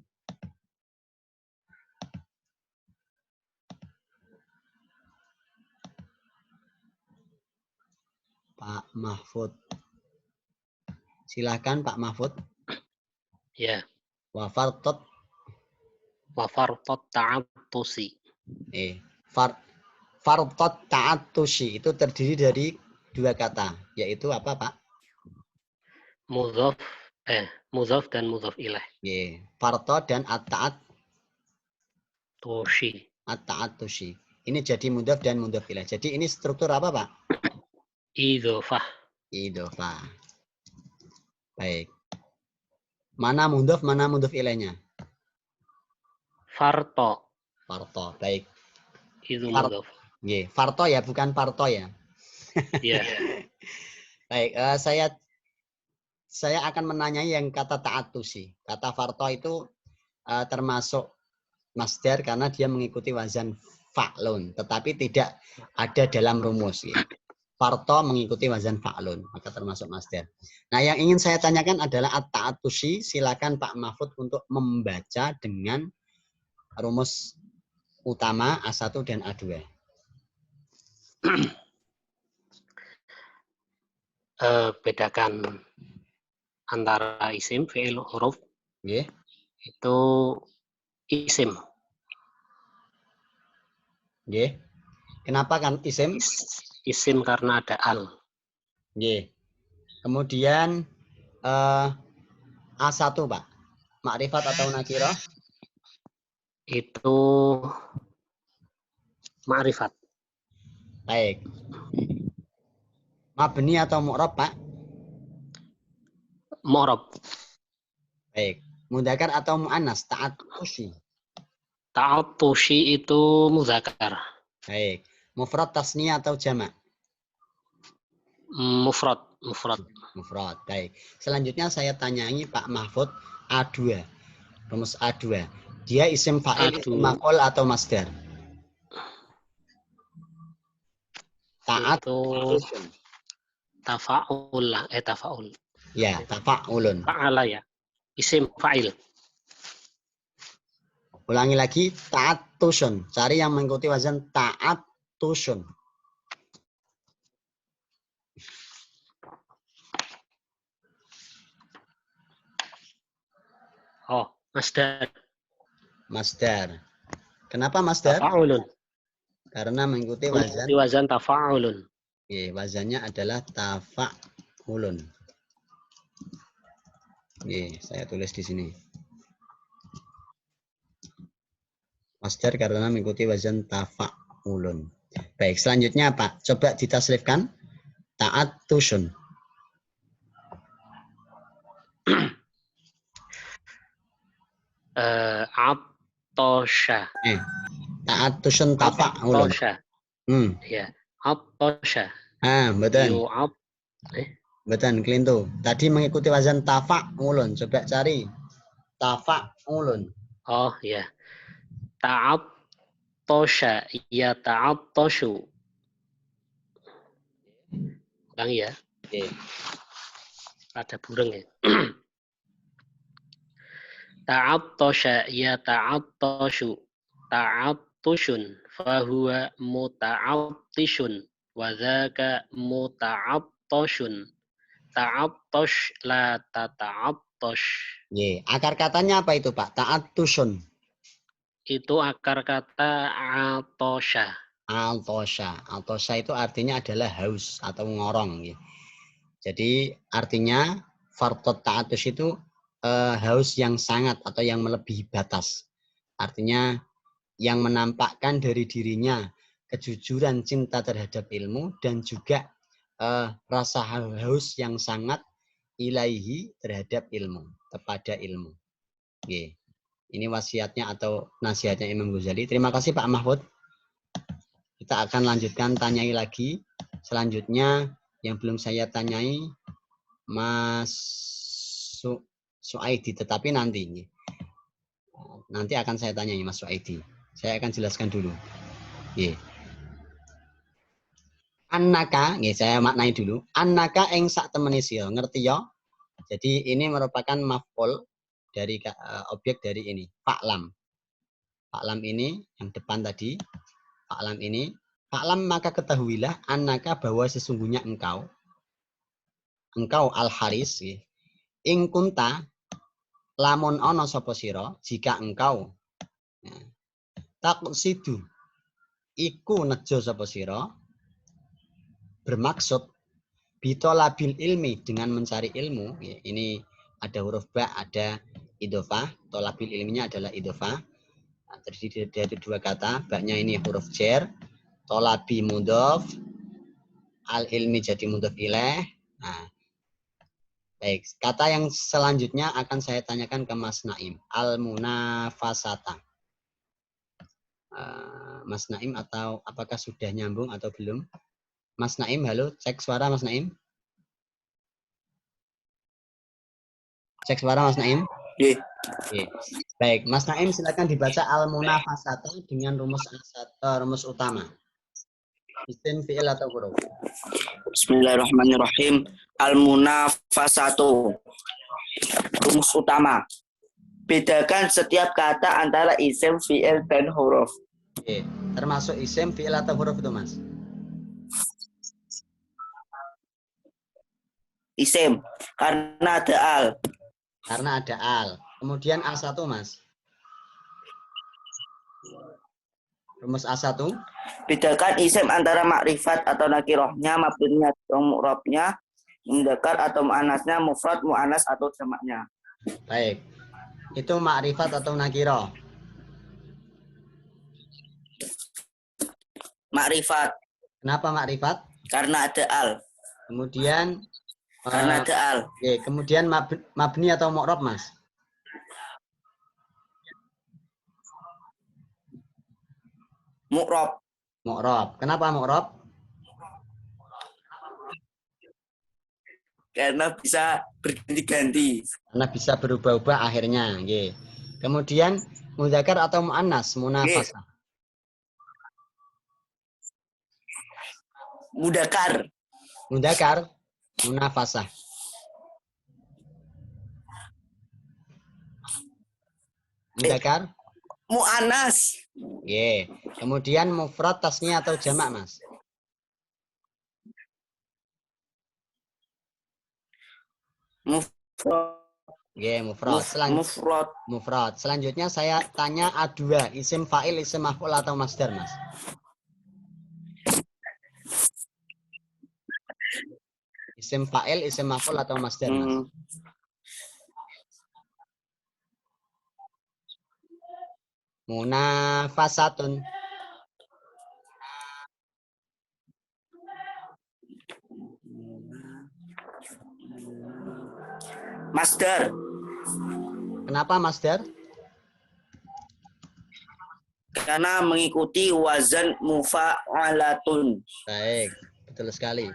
A: Pak Mahfud. Silahkan Pak Mahfud.
F: Ya.
A: Wa fartot.
F: Wa fartot ta'atusi.
A: Fartot ta'atusi itu terdiri dari dua kata, yaitu apa Pak?
F: Mudhaf dan mudhaf ilaih.
A: Farto dan at-ta'at
F: Tushi.
A: at-ta'atusi. Ini jadi mudhaf dan mudhaf ilaih. Jadi ini struktur apa Pak?
F: Idhofah.
A: Idhofah. Baik. Mana mudhaf, mana mudhaf ilaihnya?
F: Farto.
A: Farto. Baik.
F: Itu mudhaf.
A: Farto ya, bukan parto ya.
F: Iya.
A: Baik, saya akan menanyai yang kata ta'atusi. Kata farto itu termasuk masdar karena dia mengikuti wazan fa'lun, tetapi tidak ada dalam rumus. Ya. Farto mengikuti wazan fa'lun, maka termasuk masdar. Nah, yang ingin saya tanyakan adalah at-ta'atusi. Silakan Pak Mahfud untuk membaca dengan rumus utama A1 dan A2.
F: Bedakan antara isim, fi'il, huruf. Itu isim.
A: Kenapa kan isim?
F: Isim karena ada al.
A: Kemudian A1 Pak, makrifat atau nakirah?
F: Itu makrifat.
A: Baik. Mabni atau mu'rab Pak?
F: Mu'rab.
A: Baik. Mudzakkar atau mu'annas? Ta'atusi.
F: Ta'atusi itu muzakkar.
A: Baik. Mufrad, tasniyah atau jamak?
F: Mufrad.
A: Mufrad. Baik. Selanjutnya saya tanyai Pak Mahfud A2. Rumus A2. Dia isim fa'il, isim maf'ul atau masdar? Ta'at.
F: Itu tafa'ul lah. Tafa'ul.
A: Ya, tafa'ulun.
F: Fa'ala ya. Isim fa'il.
A: Ulangi lagi, ta'atusun. Cari yang mengikuti wazan ta'atusun.
F: Oh, masdar.
A: Masdar. Kenapa masdar?
F: Tafa'ulun.
A: Karena mengikuti wazan.
F: Wazan tafa'ulun.
A: Wazannya adalah tafa'ulun. Saya tulis di sini. Masdar karena mengikuti wazan tafa'ulun. Baik, selanjutnya Pak. Coba ditasrifkan. Ta'atusun.
F: Atosha.
A: Ta'atusun tafa'ulun.
F: Ya, atosha.
A: Betul. Betul, kelintu. Tadi mengikuti wazan tafa'ulun. Coba cari. Tafa'ulun.
F: Oh, ya. Ta'atosha. Ya, ta'atoshu. Ulang ya. Ada burung ya. Ta'atosha. Ya, ta'atoshu. Ta'atushun. Fahuwa muta'atishun. Wadhaka muta'attoshun. Ta'attosh la tata'attosh.
A: Akar katanya apa itu Pak? Ta'atushun.
F: Itu akar kata atosha.
A: Altosha. Altosha itu artinya adalah haus atau ngorong. Jadi artinya fartot ta'atush itu haus yang sangat atau yang melebihi batas. Artinya yang menampakkan dari dirinya kejujuran cinta terhadap ilmu dan juga rasa haus yang sangat ilaihi terhadap ilmu, kepada ilmu. Ini wasiatnya atau nasihatnya Imam Ghazali. Terima kasih Pak Mahfud. Kita akan lanjutkan tanyai lagi. Selanjutnya yang belum saya tanyai Mas Suaidi, tetapi nanti akan saya tanyai Mas Suaidi. Saya akan jelaskan dulu. Annaka, saya maknai dulu. Annaka ing sak temene sira, ngerti ya? Jadi ini merupakan maf'ul dari objek dari ini, fa'lam. Fa'lam ini yang depan tadi, fa'lam ini. Fa'lam maka ketahuilah annaka bahwa sesungguhnya engkau. engkau al-haris nggih. Ing kunta lamun ana sapa sira jika engkau taqsidu iku nejo sapa sira bermaksud bitolabil ilmi dengan mencari ilmu. Ini ada huruf ba, ada idhofah. Tolabil ilminya adalah idhofah. Nah, terdiri dari dua kata. Ba-nya ini huruf jar. Tolabi mudhof. Al ilmi jadi mudhof ilaih. Nah, baik. Kata yang selanjutnya akan saya tanyakan ke Mas Naim. Al munafasata. Mas Naim atau apakah sudah nyambung atau belum? Mas Naim, halo, cek suara Mas Naim. Cek suara Mas Naim. Oke. Baik, Mas Naim silakan dibaca al munafasata dengan rumus utama. Isim, fi'il atau huruf.
D: Bismillahirrahmanirrahim. Al munafasatu. Rumus utama. Bedakan setiap kata antara isim, fi'il, dan huruf.
A: Oke, termasuk isim, fi'il atau huruf itu, Mas?
D: Isim, karena ada al.
A: Karena ada al. Kemudian A1, Mas. Rumus A1.
D: Bedakan isim antara makrifat atau nakirohnya, mabninya atau mu'rabnya, mudzakkar atau mu'annasnya, mufrad, mu'annas atau jamaknya.
A: Baik. Itu makrifat atau nakiro?
D: Makrifat.
A: Kenapa makrifat?
D: Karena ada al.
A: Kemudian
D: Karena ada al.
A: Oke, kemudian mabni atau mu'rab, Mas?
D: Mu'rab.
A: Mu'rab. Kenapa mu'rab?
D: Karena bisa berganti-ganti.
A: Karena bisa berubah-ubah akhirnya. Oke. Kemudian mudzakkar atau mu'annas, munafasah.
D: Mudzakkar.
A: Mudzakkar, munafasah. Mudzakkar?
D: Mu'annas.
A: Oke. Kemudian mufrad, tasniyah atau jamak, Mas?
D: Mufrad.
A: Oke, mufrad. Mufrad. Selanjutnya saya tanya A2, isim fa'il, isim maf'ul atau masdar, Mas? Isim fa'il, isim maf'ul atau masdar, Mas? Munafasatun.
D: Masdar.
A: Kenapa masdar?
D: Karena mengikuti wazan mufa'alatun.
A: Baik, betul sekali.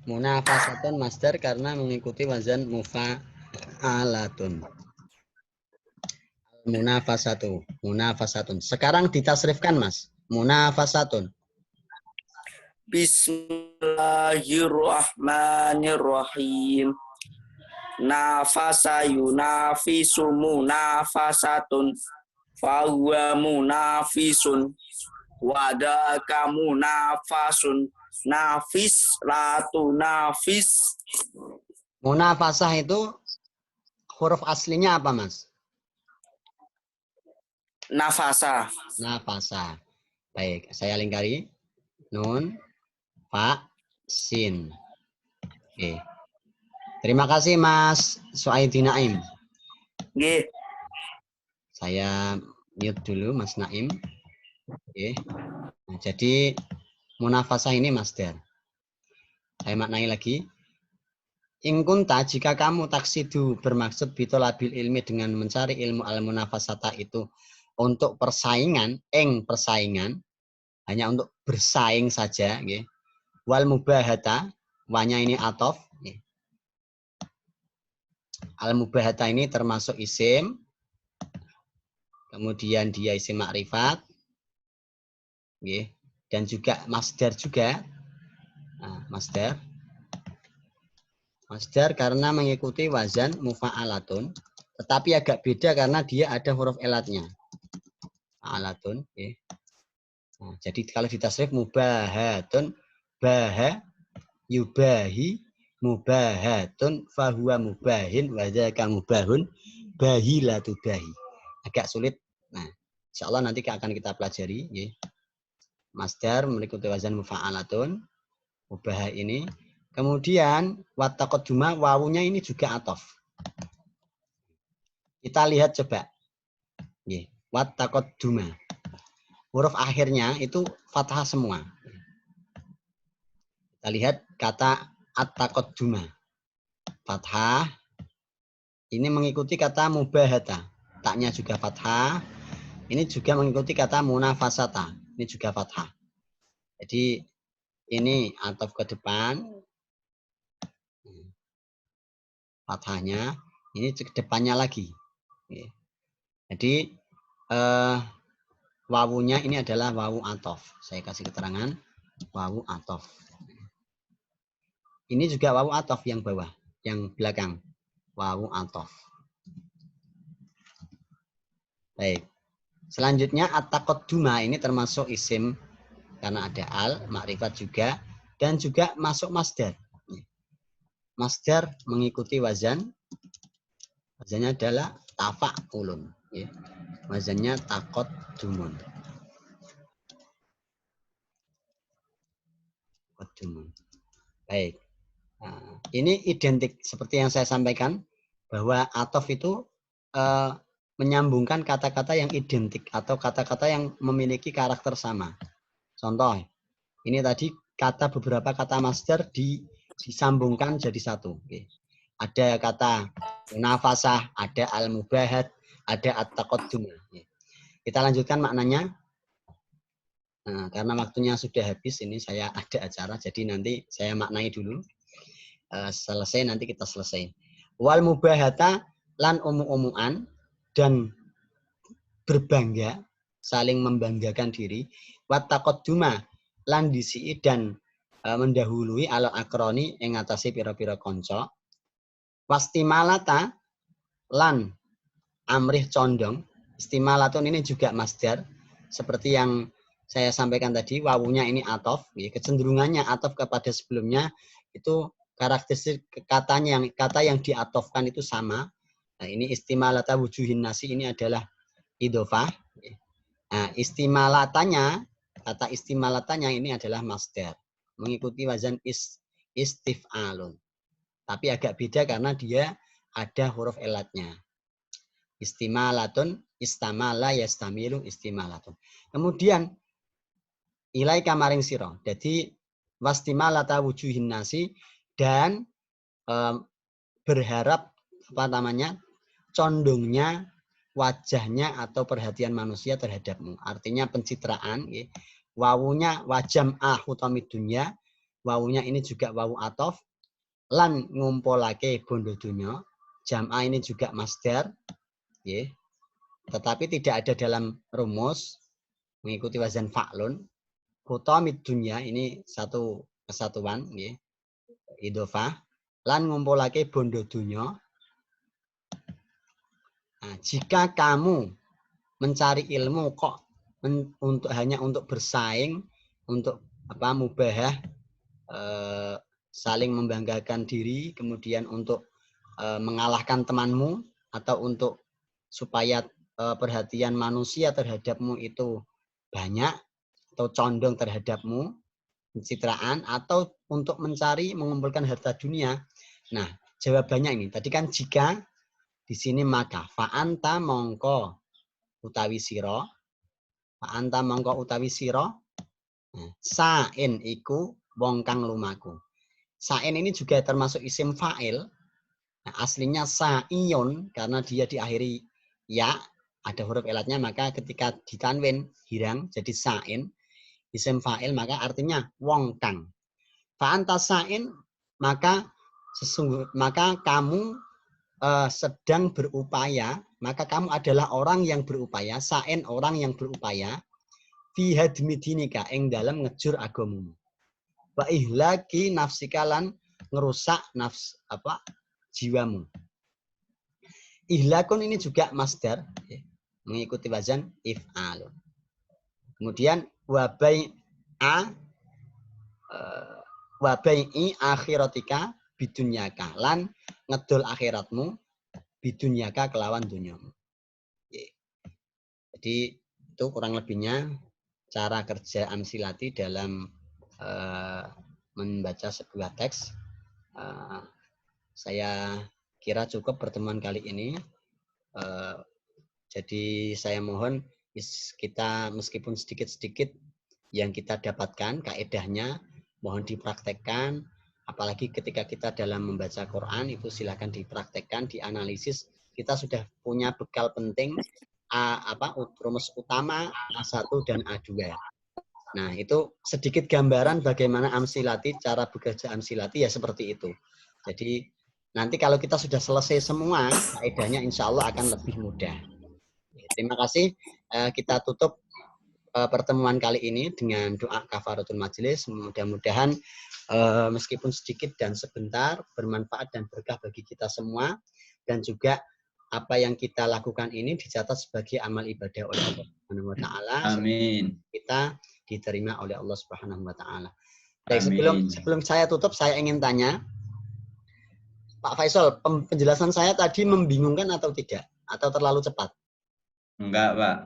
A: Munafasatun masdar karena mengikuti wazan mufa'alatun. Munafasatun. Sekarang ditasrifkan, Mas. Munafasatun.
D: Bismillahirrahmanirrahim. Nafasa yunafisu munafasatun. Fahuwa munafisun. Wadaka munafasun. Nafis latu nafis.
A: Munafasah itu huruf aslinya apa, Mas?
D: Nafasa.
A: Nafasa. Baik, saya lingkari. Nun, fa, sin. Oke. Terima kasih, Mas Suaidi Naim.
D: Nggih.
A: Saya mute dulu, Mas Naim. Oke. Nah, jadi munafasah ini masdar. Saya maknai lagi. Ingkunta, jika kamu taksidu bermaksud bitolabil ilmi dengan mencari ilmu al-munafasata itu untuk persaingan, persaingan, hanya untuk bersaing saja. Okay. Wal mubahata, wanya ini atof. Okay. Al-mubahata ini termasuk isim, kemudian dia isim makrifat, okay. Dan juga masdar juga. Nah, masdar karena mengikuti wazan mufa'alatun, tetapi agak beda karena dia ada huruf elatnya. Alatun, okay. Nah, jadi kalau ditasrif mubahatun, baha, yubahi, mubahatun fahuwa mubahin wa dzaka mubahun bahilatu bahi. Agak sulit. Nah, insyaallah nanti akan kita pelajari nggih. Masdar mengikuti wazan mufa'alatun mubah ini. Kemudian wattaqadduma wawunya ini juga atof. Kita lihat coba. Nggih, wattaqadduma. Huruf akhirnya itu fathah semua. Kita lihat kata at-taqadduma. Fathah. Ini mengikuti kata mubahata. Taknya juga fathah. Ini juga mengikuti kata munafasata. Ini juga fathah. Jadi ini atof ke depan. Fathahnya. Ini ke depannya lagi. Jadi wawunya ini adalah wawu atof. Saya kasih keterangan. Wawu atof. Ini juga wawu atof yang bawah. Yang belakang. Wawu atof. Baik. Selanjutnya at-taqadduma ini termasuk isim karena ada al, makrifat juga dan juga masuk masdar. Masdar mengikuti wazan. Wazannya adalah tafa'ulun, ya. Wazannya taqaddumun. Baik. Nah, ini identik seperti yang saya sampaikan bahwa atof itu menyambungkan kata-kata yang identik atau kata-kata yang memiliki karakter sama. Contoh, ini tadi beberapa kata masdar disambungkan jadi satu. Oke. Ada kata nafasah, ada al-mubahat, ada at-taqaddum. Kita lanjutkan maknanya. Nah, karena waktunya sudah habis, ini saya ada acara, jadi nanti saya maknai dulu. Selesai, nanti kita selesai. Wal mubahata lan omu-omuan dan berbangga, saling membanggakan diri. Wat taqadduma lan disi dan mendahului ala akroni ing atase pira-pira kanca. Wastimalata lan amrih condong. Istimalatun ini juga masdar seperti yang saya sampaikan tadi, wawunya ini atof, kecenderungannya atof kepada sebelumnya itu karakteristik kata yang diatofkan itu sama. Nah, ini istimalata wujuhin nasi ini adalah idhofah. Nah, kata istimalatanya ini adalah masdar. Mengikuti wazan istif'alun. Tapi agak beda karena dia ada huruf elatnya. Istimalatun, istamala, yastamilu, istimalatun. Kemudian, ilai kamaring siro. Jadi, wastimalata wujuhin nasi dan berharap condongnya wajahnya atau perhatian manusia terhadapmu. Artinya pencitraan. Ya. Wawunya wajam hutamid dunya. Wawunya ini juga wawu atof. Lan ngumpulake bondo dunya. Jam'a ini juga masdar. Ya. Tetapi tidak ada dalam rumus. Mengikuti wazan fa'lun. Hutamid dunya ini satu kesatuan. Ya. Idhofah. Lan ngumpulake bondo dunya. Nah, jika kamu mencari ilmu kok hanya untuk bersaing, untuk mubahah, saling membanggakan diri, kemudian untuk mengalahkan temanmu atau untuk supaya perhatian manusia terhadapmu itu banyak atau condong terhadapmu, pencitraan atau untuk mengumpulkan harta dunia. Nah, jawabannya ini. Tadi kan jika di sini maka fa'anta mongko utawi sira sa'in iku wong kang lumaku. Sa'in ini juga termasuk isim fa'il. Nah, aslinya sa'iyun karena dia diakhiri ya, ada huruf elatnya, maka ketika ditanwin hirang jadi sa'in, isim fa'il, maka artinya wong kang. Fa'anta sa'in maka kamu sedang berupaya, maka kamu adalah orang yang berupaya, sa'in orang yang berupaya, fi hadmi dinika ing dalam ngejur agamamu. Wa ihlaki nafsikalan ngerusak jiwamu. Ihlakun ini juga masdar, ya, mengikuti wazan if'alun. Kemudian wa bai'i akhiratika bidunyaka lan ngedol akhiratmu bidunyaka kelawan dunyamu. Jadi itu kurang lebihnya cara kerja amsilati dalam membaca sebuah teks. Saya kira cukup pertemuan kali ini. Jadi saya mohon kita meskipun sedikit-sedikit yang kita dapatkan kaedahnya mohon dipraktekkan, apalagi ketika kita dalam membaca Quran itu silakan dipraktekkan, dianalisis. Kita sudah punya bekal penting rumus utama A1 dan A2. Nah, itu sedikit gambaran bagaimana amsilati, cara bekerja amsilati ya seperti itu. Jadi nanti kalau kita sudah selesai semua, kaedahnya insya Allah akan lebih mudah. Terima kasih. Kita tutup pertemuan kali ini dengan doa kafaratul majelis. Mudah-mudahan meskipun sedikit dan sebentar bermanfaat dan berkah bagi kita semua, dan juga apa yang kita lakukan ini dicatat sebagai amal ibadah oleh Allah Subhanahu wa taala.
C: Amin.
A: Kita diterima oleh Allah Subhanahu wa taala. Baik, sebelum saya tutup, saya ingin tanya Pak Faisal, penjelasan saya tadi membingungkan atau tidak? Atau terlalu cepat?
C: Enggak, Pak.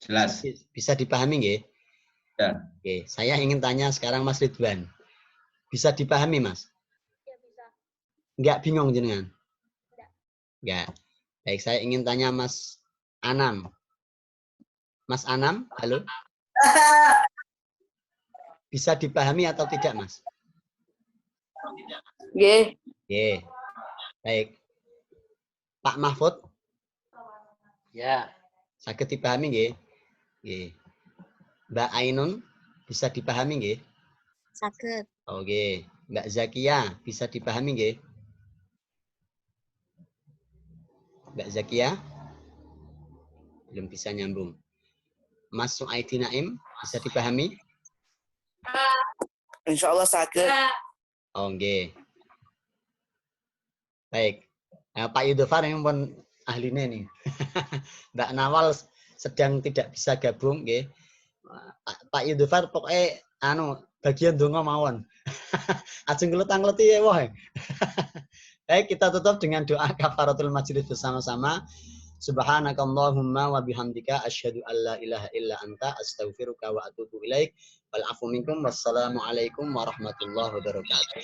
C: Jelas.
A: Bisa dipahami nggih?
C: Ya.
A: Oke, saya ingin tanya sekarang Mas Ridwan. Bisa dipahami, Mas?
B: Ya, bisa.
A: Enggak bingung jenengan?
B: Enggak.
A: Baik, saya ingin tanya Mas Anam. Mas Anam, halo? Bisa dipahami atau tidak, Mas?
D: Nggih.
A: Oke. Baik. Pak Mahfud?
F: Ya.
A: Saged dipahami nggih? Nggih. Mbak Ainun bisa dipahami nggih?
G: Saged.
A: Oke. Mbak Zakia bisa dipahami nggih? Mbak Zakia? Belum bisa nyambung. Mas Suaidi Naim bisa dipahami?
D: Insya Allah saged.
A: Oke. Baik. Pak Yudhofar yang pun ahlinya nih. Mbak Nawal sedang tidak bisa gabung nggih. Pak Yudhofar pokoknya bagian donga mawon. Ajeng ngletang-ngleti ya wae. Baik, kita tutup dengan doa kafaratul majelis bersama-sama. Subhanakallahumma wa bihamdika asyhadu an la ilaha illa anta astaghfiruka wa atubu ilaik. Wal afu minkum wassalamu alaikum warahmatullahi wabarakatuh.